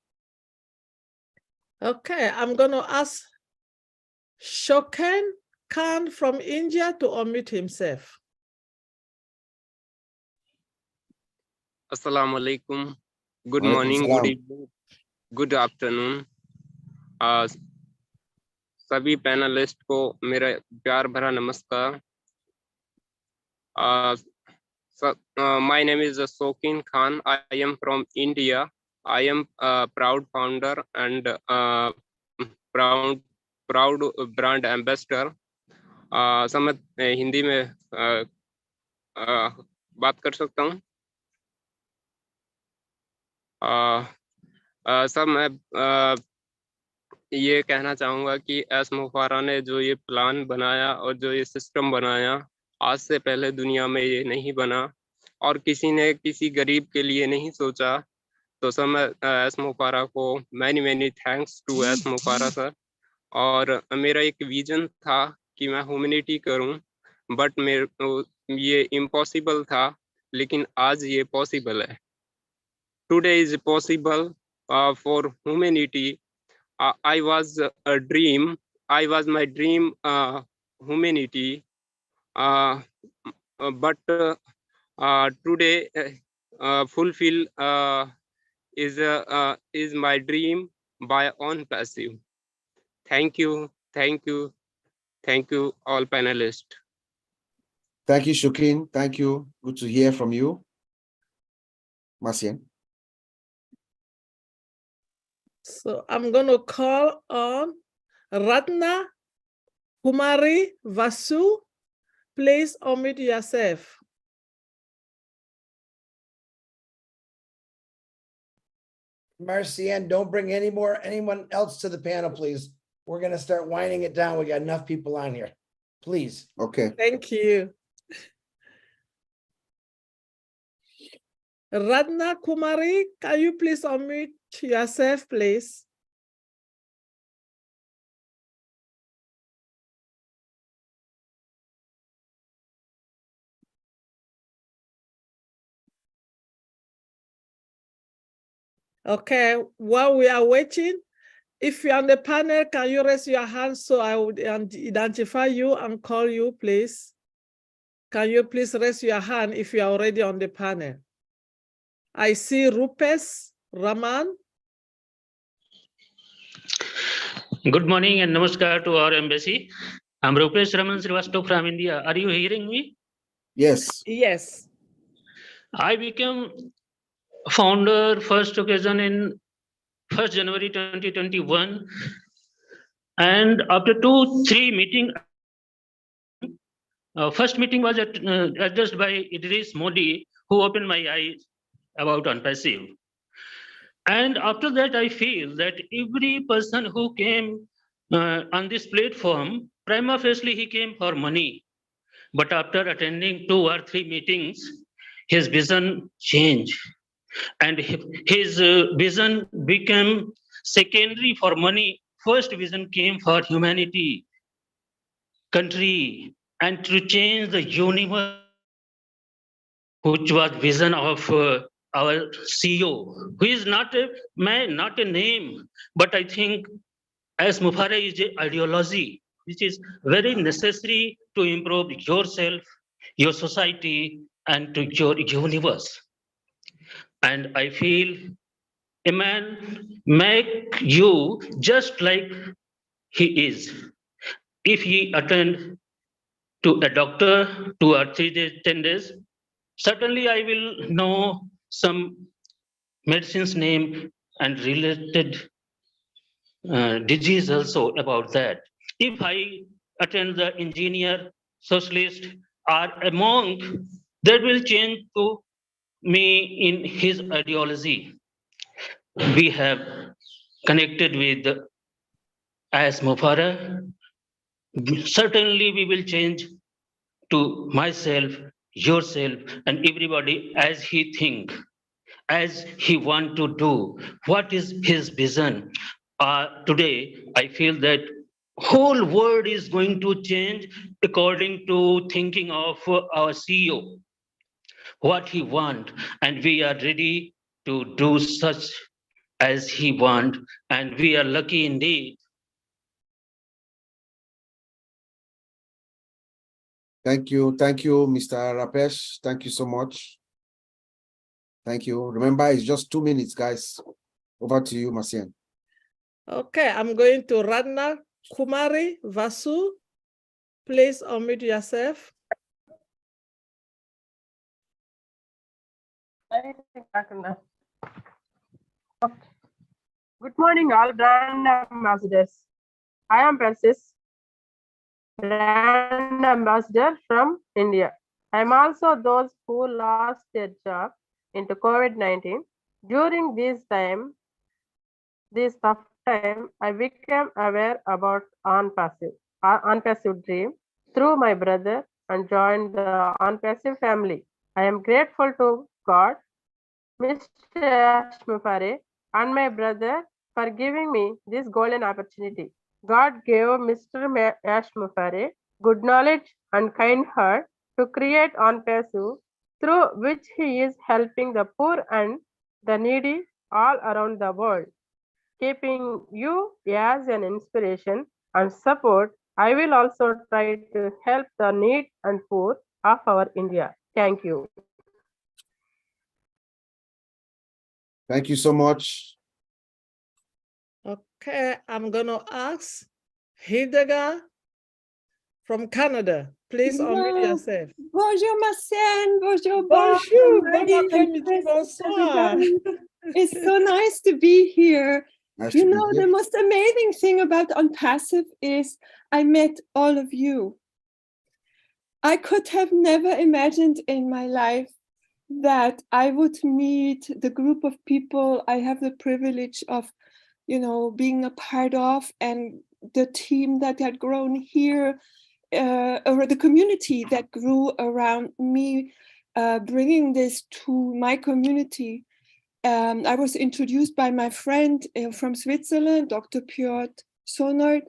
Okay, I'm going to ask Shoken Khan from India to unmute himself. Assalamu alaikum. Good Walaikum morning, salam. good evening, good afternoon. सभी panelist को मेरा प्यार भरा नमस्कार. My name is Shokin Khan. I am from India. I am a proud founder and proud brand ambassador. समझ हिंदी में बात कर सकता हूँ. सब मैं ये कहना चाहूँगा कि एस मुफारा ने जो ये प्लान बनाया और जो ये सिस्टम बनाया, आज से पहले दुनिया में ये नहीं बना और किसी ने किसी गरीब के लिए नहीं सोचा. तो सब मैं एस मुफारा को मैनी थैंक्स टू एस मुफारा सर. और मेरा एक विजन था कि मैं ह्यूमैनिटी करूं, बट मेरे को ये इम्पॉसिबल था, लेकिन आज ये पॉसिबल है. Today is possible for humanity. I was a dream. I was my dream humanity. But today fulfill is my dream by on passive. Thank you, thank you, thank you, all panelists. Thank you, Shokin. Thank you. Good to hear from you. Marcian. So I'm going to call on Ratna Kumari Vasu. Please unmute yourself. Marcian, don't bring anyone else to the panel, please. We're going to start winding it down. We got enough people on here. Please. Okay. Thank you. Ratna Kumari, can you please unmute yourself, please? Okay, while we are waiting, if you're on the panel, can you raise your hand so I would identify you and call you, please? Can you please raise your hand if you are already on the panel? I see Rupesh Raman. Good morning and namaskar to our embassy. I'm Rupesh Raman Srivastava from India. Are you hearing me? Yes. Yes. I became founder first occasion in 1st January 2021. And after 2-3 meetings, first meeting was addressed by Idris Modi, who opened my eyes about on-passive. And after that, I feel that every person who came on this platform, prima facie, he came for money. But after attending 2 or 3 meetings, his vision changed. And his vision became secondary for money. First vision came for humanity, country, and to change the universe, which was vision of our CEO, who is not a man, not a name, but I think as Mufare is an ideology, which is very necessary to improve yourself, your society, and to your universe. And I feel a man make you just like he is. If he attend to a doctor 2 or 3 days, 10 days, certainly I will know some medicine's name and related disease also about that. If I attend the engineer, socialist, or a monk, that will change to me in his ideology. We have connected with as Mufara. Certainly we will change to myself, yourself, and everybody as he think, as he want to do. What is his vision? Today, I feel that whole world is going to change according to thinking of our CEO, what he want, and we are ready to do such as he want, and we are lucky indeed. Thank you, Mr. Rapesh. Thank you so much. Thank you. Remember, it's just 2 minutes, guys. Over to you, Marcian. Okay, I'm going to Radna Kumari Vasu. Please unmute yourself. Good morning, all brand ambassadors. I am Persis, brand ambassador from India. I am also those who lost their job into COVID-19. During this tough time, I became aware about on-passive dream through my brother and joined the on-passive family. I am grateful to God, Mr. Ashmufare, and my brother for giving me this golden opportunity. God gave Mr. Ashmufare good knowledge and kind heart to create on-passive, through which he is helping the poor and the needy all around the world. Keeping you as an inspiration and support, I will also try to help the needy and poor of our India. Thank you. Thank you so much. Okay, I'm going to ask Hidega from Canada. Please unmute yourself. Bonjour, Marcien. Bonjour, Bob. Bonjour, bon après-midi, bonsoir. It's so nice to be here. Nice You to be know, here. the most amazing thing about OnPassive is I met all of you. I could have never imagined in my life that I would meet the group of people I have the privilege of, you know, being a part of, and the team that had grown here, or the community that grew around me, bringing this to my community. I was introduced by my friend from Switzerland, Dr. Piotr Sonard,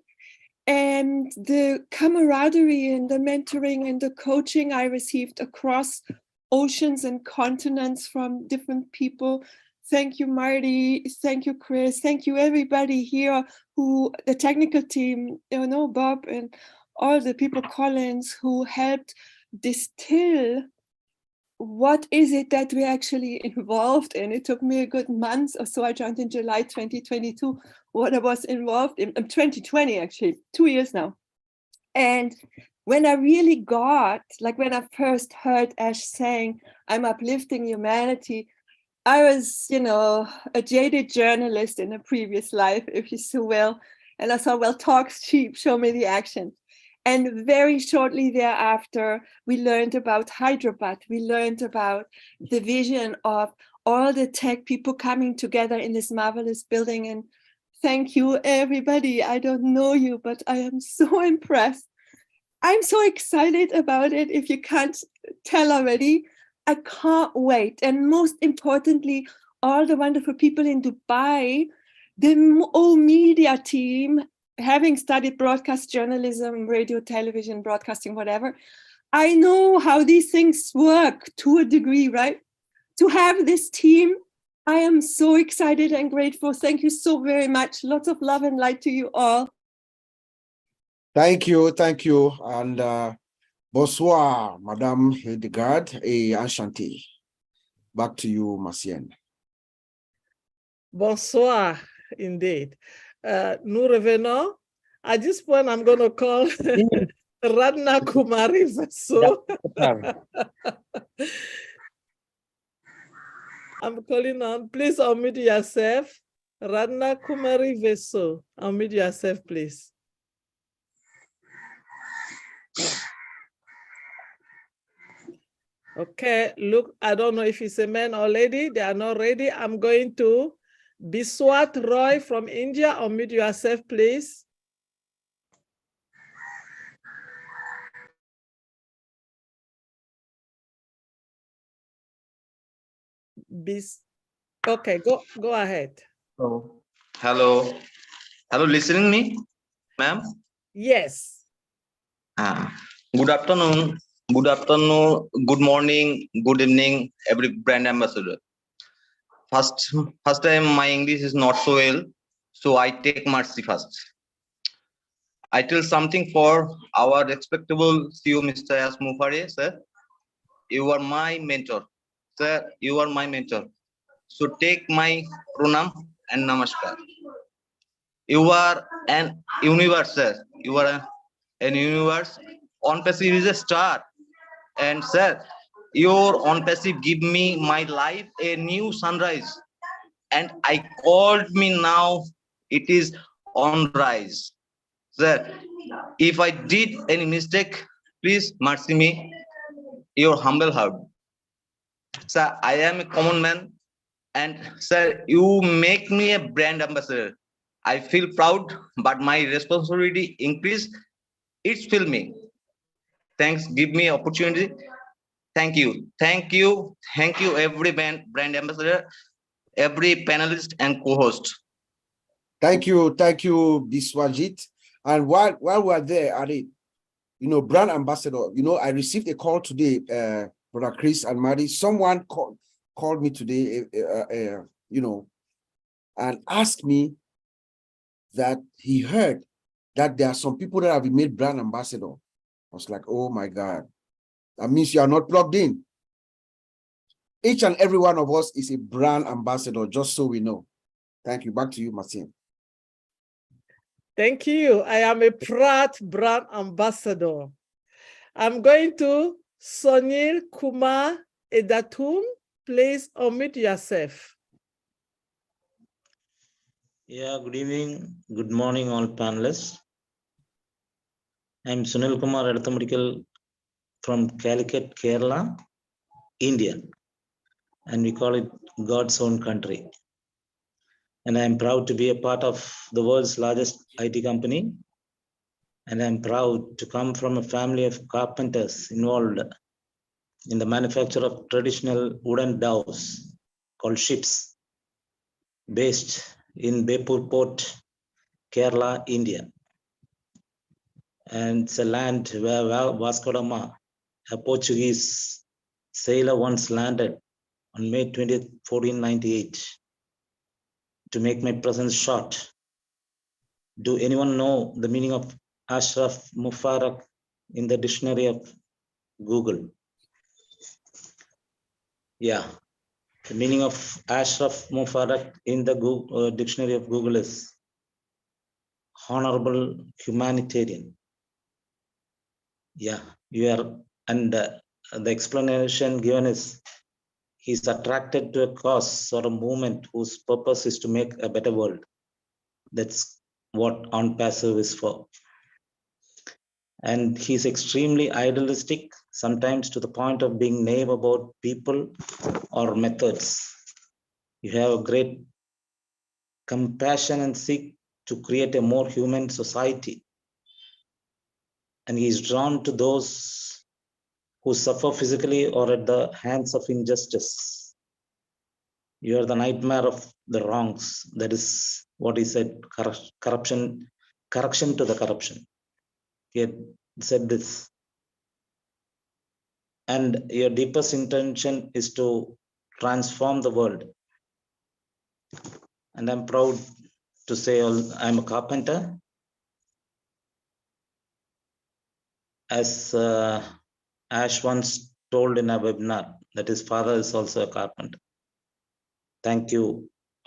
and the camaraderie and the mentoring and the coaching I received across oceans and continents from different people. Thank you, Marty. Thank you, Chris. Thank you, everybody here who, the technical team, you know, Bob and all the people, Collins, who helped distill what is it that we're actually involved in. It took me a good month or so. I joined in July 2022. What I was involved in, 2020 actually, 2 years now. And when I really got, like when I first heard Ash saying, I'm uplifting humanity, I was, you know, a jaded journalist in a previous life, if you so will. And I thought, well, talk's cheap, show me the action. And very shortly thereafter, we learned about Hyderabad. We learned about the vision of all the tech people coming together in this marvelous building. And thank you, everybody. I don't know you, but I am so impressed. I'm so excited about it. If you can't tell already, I can't wait. And most importantly, all the wonderful people in Dubai, the whole media team, having studied broadcast journalism, radio, television, broadcasting, whatever, I know how these things work to a degree, right? to have this team. I am so excited and grateful. Thank you so very much. Lots of love and light to you all. Thank you, and bonsoir, Madame Hildegard et Enchanté. Back to you, Marcienne. Bonsoir, indeed. Nous revenons. At this point, I'm going to call Radna Kumari Vaso. I'm calling on. Please unmute yourself. Radna Kumari Vaso. Unmute yourself, please. Okay, look, I don't know if it's a man or lady. They are not ready. I'm going to Biswat Roy from India. Unmute yourself, please. Okay, go ahead. Oh, hello. Hello, listening me, ma'am? Yes. Good afternoon. Good afternoon. Good morning. Good evening, every brand ambassador. First time my English is not so well, so I take mercy first. I tell something for our respectable CEO, Mr. S. Mufare, sir. You are my mentor. Sir, you are my mentor. So take my pranam and namaskar. You are an universe, sir. You are an universe. On passive is a star. And sir, your on passive give me my life a new sunrise. And I called me now, it is on rise. Sir, if I did any mistake, please mercy me, your humble heart. Sir, I am a common man, and sir, you make me a brand ambassador. I feel proud, but my responsibility increase. It's fill me. Thanks, give me opportunity. Thank you, every brand ambassador, every panelist and co-host. Thank you, Biswajit. And while we're there, Ari, brand ambassador, I received a call today, Brother Chris and Mary. Someone called me today, and asked me that he heard that there are some people that have been made brand ambassador. I was like, oh my God, that means you are not plugged in. Each and every one of us is a brand ambassador, just so we know. Thank you. Back to you, Martin. Thank you. I am a proud brand ambassador. I'm going to Sonil Kumar Edatum. Please unmute yourself. Yeah, good evening. Good morning, all panelists. I'm Sunil Kumar Edatum from Calicut, Kerala, India. And we call it God's own country. And I'm proud to be a part of the world's largest IT company. And I'm proud to come from a family of carpenters involved in the manufacture of traditional wooden dhows called ships, based in Bepur Port, Kerala, India. And it's a land where Vasco da Gama, a Portuguese sailor, once landed on May 20th, 1498. To make my presence short, do anyone know the meaning of Ashraf Mubarak in the dictionary of Google? Yeah, the meaning of Ashraf Mubarak in the dictionary of Google is honorable humanitarian. Yeah, and the explanation given is he's attracted to a cause or a movement whose purpose is to make a better world. That's what on passive is for. And he's extremely idealistic, sometimes to the point of being naive about people or methods. You have a great compassion and seek to create a more human society. And he's drawn to those who suffer physically or at the hands of injustice. You are the nightmare of the wrongs. That is what he said, corruption to the corruption. He had said this. And your deepest intention is to transform the world. And I'm proud to say I'm a carpenter. As Ash once told in a webinar, that his father is also a carpenter. Thank you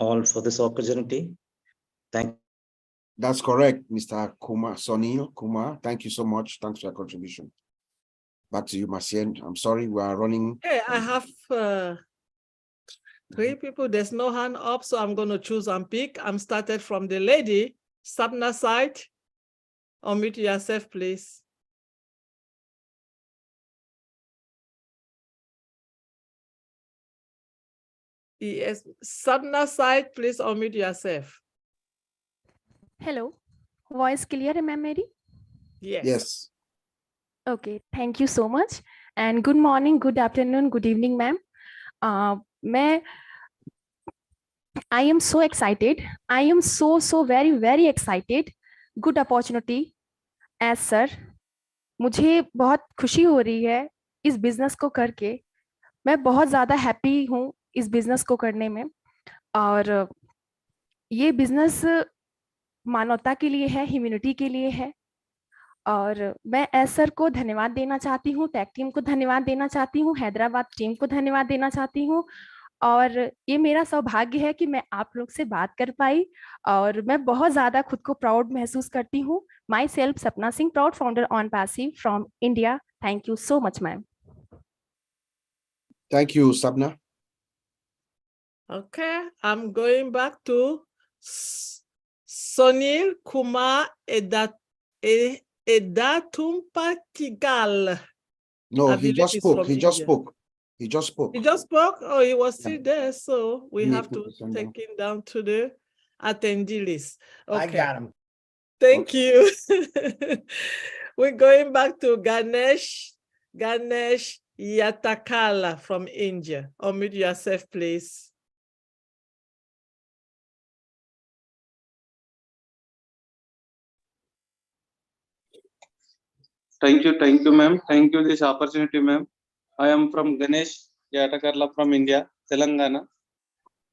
all for this opportunity. That's correct, Mr. Sonil Kumar. Thank you so much. Thanks for your contribution. Back to you, Marcien. I'm sorry, we are running. Okay, I have 3 people. There's no hand up, so I'm going to choose and pick. I'm started from the lady, Sabna side. Unmute yourself, please. Yes, Sabna side, please unmute yourself. Hello, voice clear है ma'am मेरी? Yes. Okay, thank you so much. And good morning, good afternoon, good evening, ma'am. I am so excited. I am so very excited. Good opportunity as sir. मुझे बहुत खुशी हो रही है इस business को करके. मैं बहुत ज़्यादा हैप्पी हूँ इस बिजनेस को करने में. और ये बिजनेस मानवता के लिए है, ह्यूमैनिटी के लिए है. और मैं एस सर को धन्यवाद देना चाहती हूँ, टेक टीम को धन्यवाद देना चाहती हूँ, हैदराबाद टीम को धन्यवाद देना चाहती हूँ. और ये मेरा सौभाग्य है कि मैं आप लोग से बात कर पाई और मैं बहुत ज़्यादा खुद को प्राउड महसूस करती हूँ. माई सेल्फ सपना Singh, proud founder on passive from India. Thank you so much ma'am. Thank you, Sabna. Okay, I'm going back to Sonil Kumar Edatumpatigal. No, he just spoke. He just spoke. He just spoke. He just spoke? Oh, he was still there. So we have to take him down to the attendee list. Okay. I got him. Thank you. We're going back to Ganesh Yatakala from India. Unmute yourself, please. Thank you, ma'am. Thank you this opportunity, ma'am. I am from Ganesh Yatakarla from India, Telangana.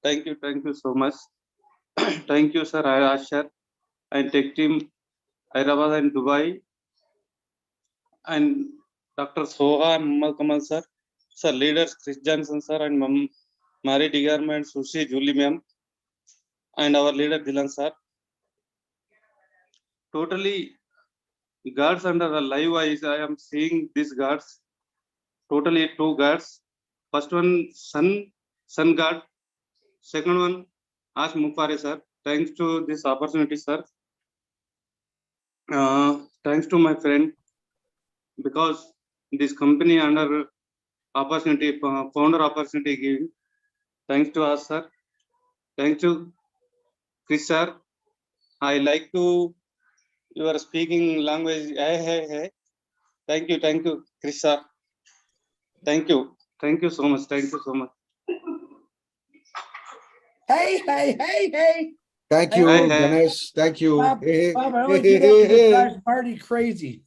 Thank you so much. Thank you, sir, Asher, and tech team, Hyderabad and Dubai, and Dr. Soha and Muhammad Kamal, sir, leaders Chris Johnson, sir, and Mary Digarma and Sushi Julie, ma'am, and our leader Dylan, sir. Totally, guards under the live eyes, I am seeing these guards. Totally 2 guards. First one, sun guard. Second one, Ash Mupare, sir. Thanks to this opportunity, sir. Thanks to my friend, because this company under opportunity, founder opportunity giving. Thanks to us, sir. Thanks to Chris, sir. I like to your speaking language. Hey. Thank you, Chris, sir. Thank you so much. Hey. Thank you, Ganesh. Thank you. Bob, I only do that because it drives Marty crazy.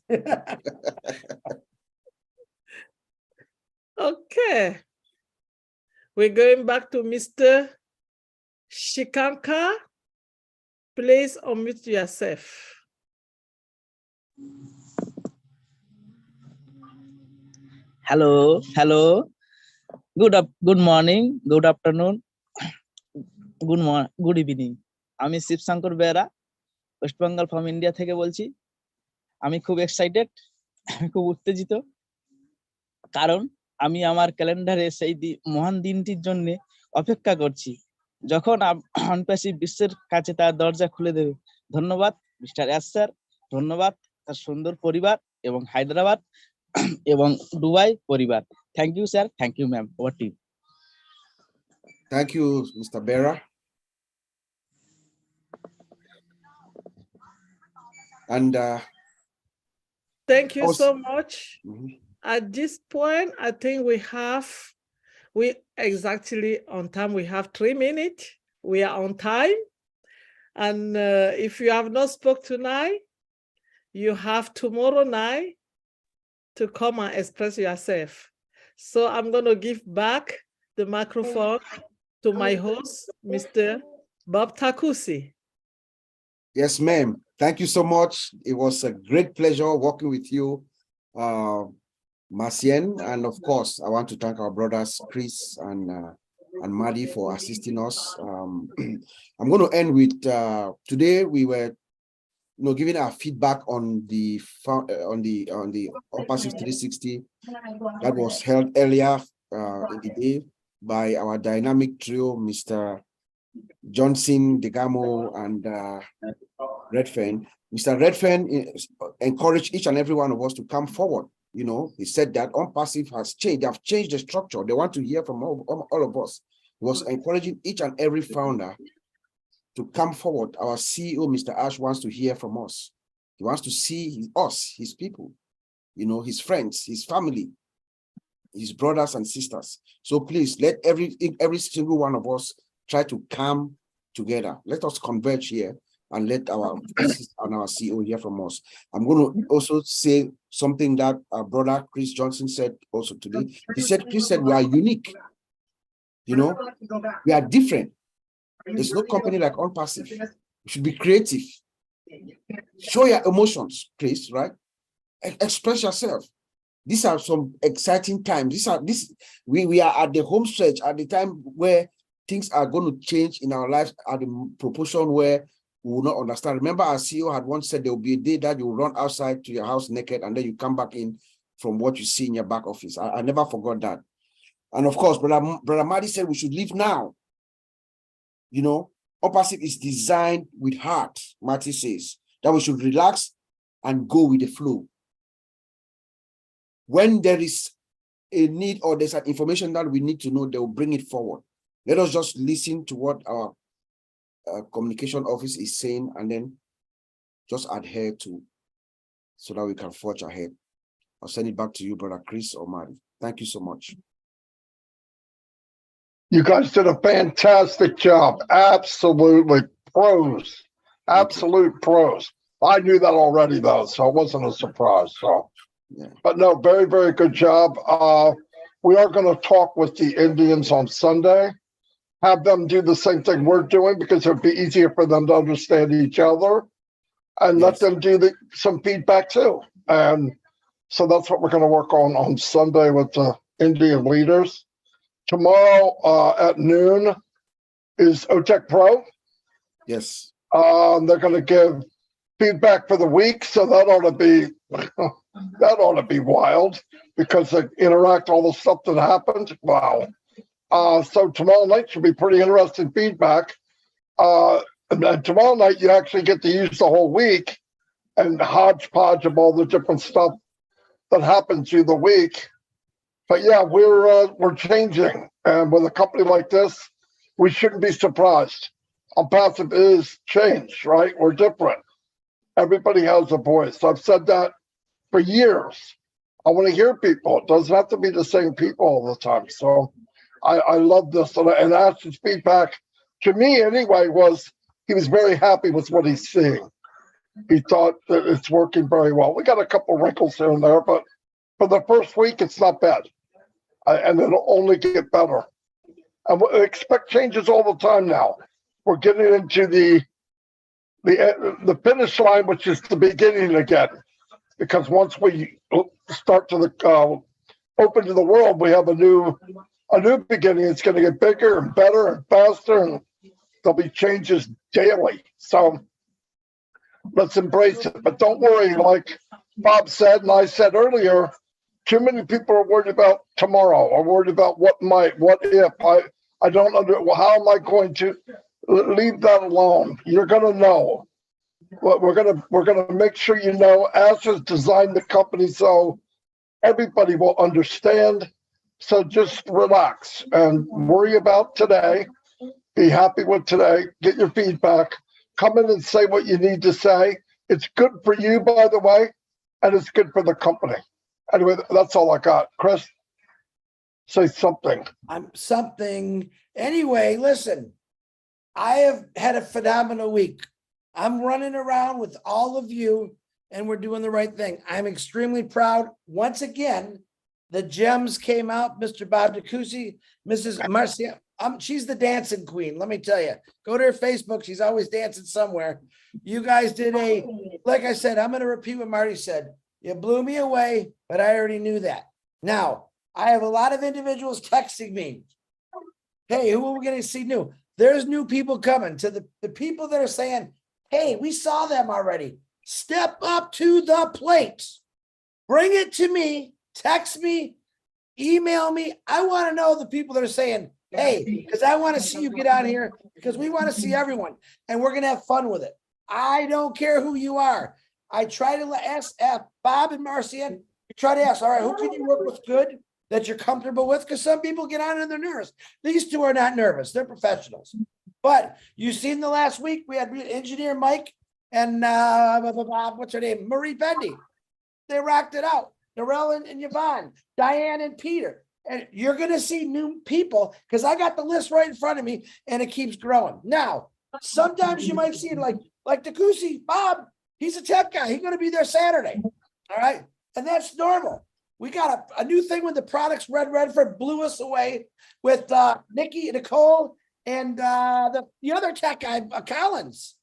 Okay. We're going back to Mr. Shikanka. Please unmute yourself. Hello. Good morning, good afternoon, good evening. আমি Shibshankar Bera, West Bengal from India থেকে বলছি. আমি খুব excited, আমি খুব উত্তেজিত, কারণ আমি আমার ক্যালেন্ডারে সেই মহান দিনটির জন্য অপেক্ষা করছি, যখন অনপ্যাসিভ বিশ্বের কাছে তার দরজা খুলে দেবে. ধন্যবাদ মিস্টার এস স্যার, ধন্যবাদ তার সুন্দর পরিবার এবং হায়দ্রাবাদ এবং দুবাই পরিবার. Thank you sir, thank you ma'am. Over to you. Thank you, Mr. Bera. And thank you so much. At this point, I think we exactly on time. We have 3 minutes. We are on time. And if you have not spoke tonight, you have tomorrow night to come and express yourself. So I'm going to give back the microphone to my host, Mr. Bob Takusi. Yes, ma'am. Thank you so much. It was a great pleasure working with you, Marcien. And of course, I want to thank our brothers, Chris and Maddie, for assisting us. I'm going to end with, today we were giving our feedback on the OnPassive 360 that was held earlier in the day by our dynamic trio, Mr. Johnson, Degamo, and Redfern. Mr. Redfern encouraged each and every one of us to come forward. He said that OnPassive has changed. They have changed the structure. They want to hear from all of us. He was encouraging each and every founder to come forward. Our CEO, Mr. Ash, wants to hear from us. He wants to see us, his people, his friends, his family, his brothers and sisters. So please let every single one of us try to come together. Let us converge here and let our and our CEO hear from us. I'm going to also say something that our brother Chris Johnson said also today. Chris said we are unique. We are different. There's no company like OnPassive. You should be creative. Show your emotions, Chris, right? Express yourself. These are some exciting times. We are at the home stretch, at the time where things are going to change in our lives at the proportion where we will not understand. Remember, our CEO had once said there will be a day that you will run outside to your house naked and then you come back in from what you see in your back office. I never forgot that. And of course, Brother Madi said we should live now. OnPassive is designed with heart, Marty says, that we should relax and go with the flow. When there is a need or there's an information that we need to know, they will bring it forward. Let us just listen to what our communication office is saying and then just adhere to so that we can forge ahead. I'll send it back to you, Brother Chris or Mari. Thank you so much. You guys did a fantastic job. Absolutely pros. Absolute pros. I knew that already though, so it wasn't a surprise. So, yeah. But no, very, very good job. We are going to talk with the Indians on Sunday. Have them do the same thing we're doing because it'd be easier for them to understand each other, and let them do some feedback too. And so that's what we're going to work on Sunday with the Indian leaders. Tomorrow at noon is OTEC Pro. Yes. They're going to give feedback for the week, so that ought to be wild because they interact all the stuff that happened. Wow. So tomorrow night should be pretty interesting feedback. And tomorrow night you actually get to use the whole week and hodgepodge of all the different stuff that happens through the week. But yeah, we're changing, and with a company like this, we shouldn't be surprised. OnPassive is change, right? We're different. Everybody has a voice. I've said that for years. I want to hear people. It doesn't have to be the same people all the time. So I love this. And Ash's feedback to me anyway was he was very happy with what he's seeing. He thought that it's working very well. We got a couple wrinkles here and there, but for the first week, it's not bad. And it'll only get better. And we expect changes all the time now. We're getting into the finish line, which is the beginning again. Because once we start to open to the world, we have a new beginning. It's going to get bigger and better and faster, and there'll be changes daily. So let's embrace it. But don't worry, like Bob said and I said earlier, too many people are worried about tomorrow, or worried about what if. I don't under. Well, how am I going to leave that alone? You're going to know. Well, we're gonna make sure you know. Ash has designed the company so everybody will understand. So just relax and worry about today. Be happy with today. Get your feedback. Come in and say what you need to say. It's good for you, by the way, and it's good for the company. Anyway, that's all I got. Chris, say something. Anyway, listen, I have had a phenomenal week. I'm running around with all of you and we're doing the right thing. I'm extremely proud once again The gems came out, Mr. Bob DeCoucy, Mrs. Marcia. She's the dancing queen. Let me tell you, go to her Facebook. She's always dancing somewhere. You guys did like I said, I'm going to repeat what Marty said. You blew me away, but I already knew that. Now, I have a lot of individuals texting me. Hey, who are we going to see new? There's new people coming. To the people that are saying, hey, we saw them already. Step up to the plate. Bring it to me. Text me. Email me. I want to know the people that are saying, hey, because I want to see you get on here because we want to see everyone and we're going to have fun with it. I don't care who you are. I try to ask Bob and Marcian. Try to ask, all right, who can you work with good that you're comfortable with? Because some people get on and they're nervous. These two are not nervous. They're professionals. But you seen the last week, we had engineer Mike and what's her name? Marie Pendie. They rocked it out. Narelle and Yvonne, Diane and Peter. And you're going to see new people because I got the list right in front of me and it keeps growing. Now, sometimes you might see it like DeCoucy, Bob, he's a tech guy. He's going to be there Saturday. All right. And that's normal. We got a new thing with the products. Red Redford blew us away with Nikki, Nicole, and the other tech guy, Collins.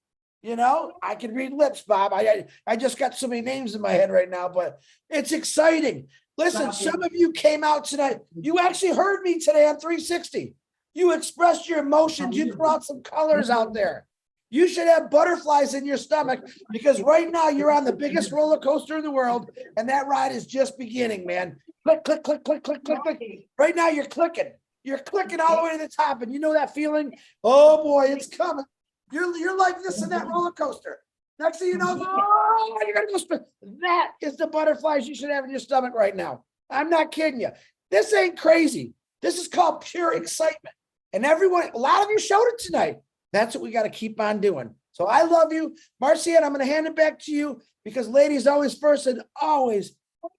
You know, I can read lips, Bob. I just got so many names in my head right now, but it's exciting. Listen, some of you came out tonight. You actually heard me today on 360. You expressed your emotions. You brought some colors out there. You should have butterflies in your stomach because right now you're on the biggest roller coaster in the world, and that ride is just beginning, man. Click, click, click, click, click, click, click. Right now you're clicking. You're clicking all the way to the top, and you know that feeling? Oh boy, it's coming. You're like this in that roller coaster. Next thing you know, oh, you're gonna go spin. That is the butterflies you should have in your stomach right now. I'm not kidding you. This ain't crazy. This is called pure excitement. And everyone, a lot of you showed it tonight. That's what we got to keep on doing. So I love you. Marcia, I'm going to hand it back to you because ladies always first and always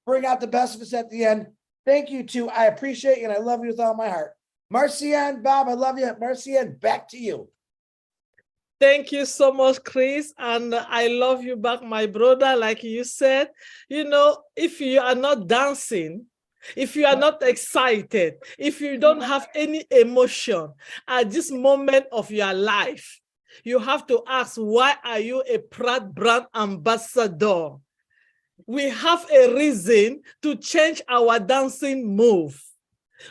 bring out the best of us at the end. Thank you too. I appreciate you and I love you with all my heart. Marcia and Bob, I love you. Marcia, back to you. Thank you so much, Chris. And I love you back, my brother. Like you said, you know, if you are not dancing, if you are not excited, if you don't have any emotion at this moment of your life, you have to ask, why are you a proud brand ambassador? We have a reason to change our dancing move.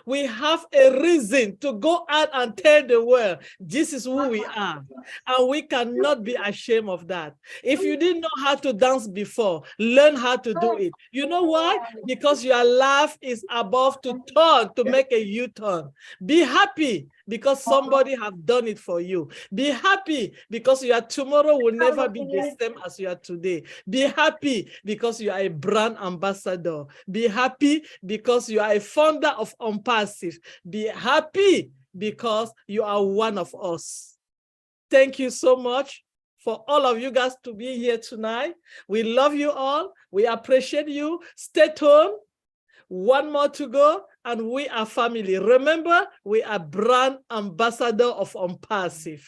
We have a reason to go out and tell the world, this is who we are. And we cannot be ashamed of that. If you didn't know how to dance before, learn how to do it. You know why? Because your life is about to turn, to make a U-turn. Be happy because somebody have done it for you. Be happy because your tomorrow will never be the same as you are today. Be happy because you are a brand ambassador. Be happy because you are a founder of Unpassive. Be happy because you are one of us. Thank you so much for all of you guys to be here tonight. We love you all. We appreciate you. Stay tuned. One more to go, and we are family. Remember, we are brand ambassador of Unpassive.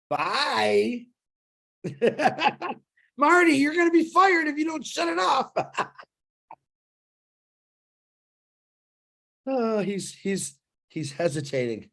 Bye. Marty, you're going to be fired if you don't shut it off. Oh, he's hesitating.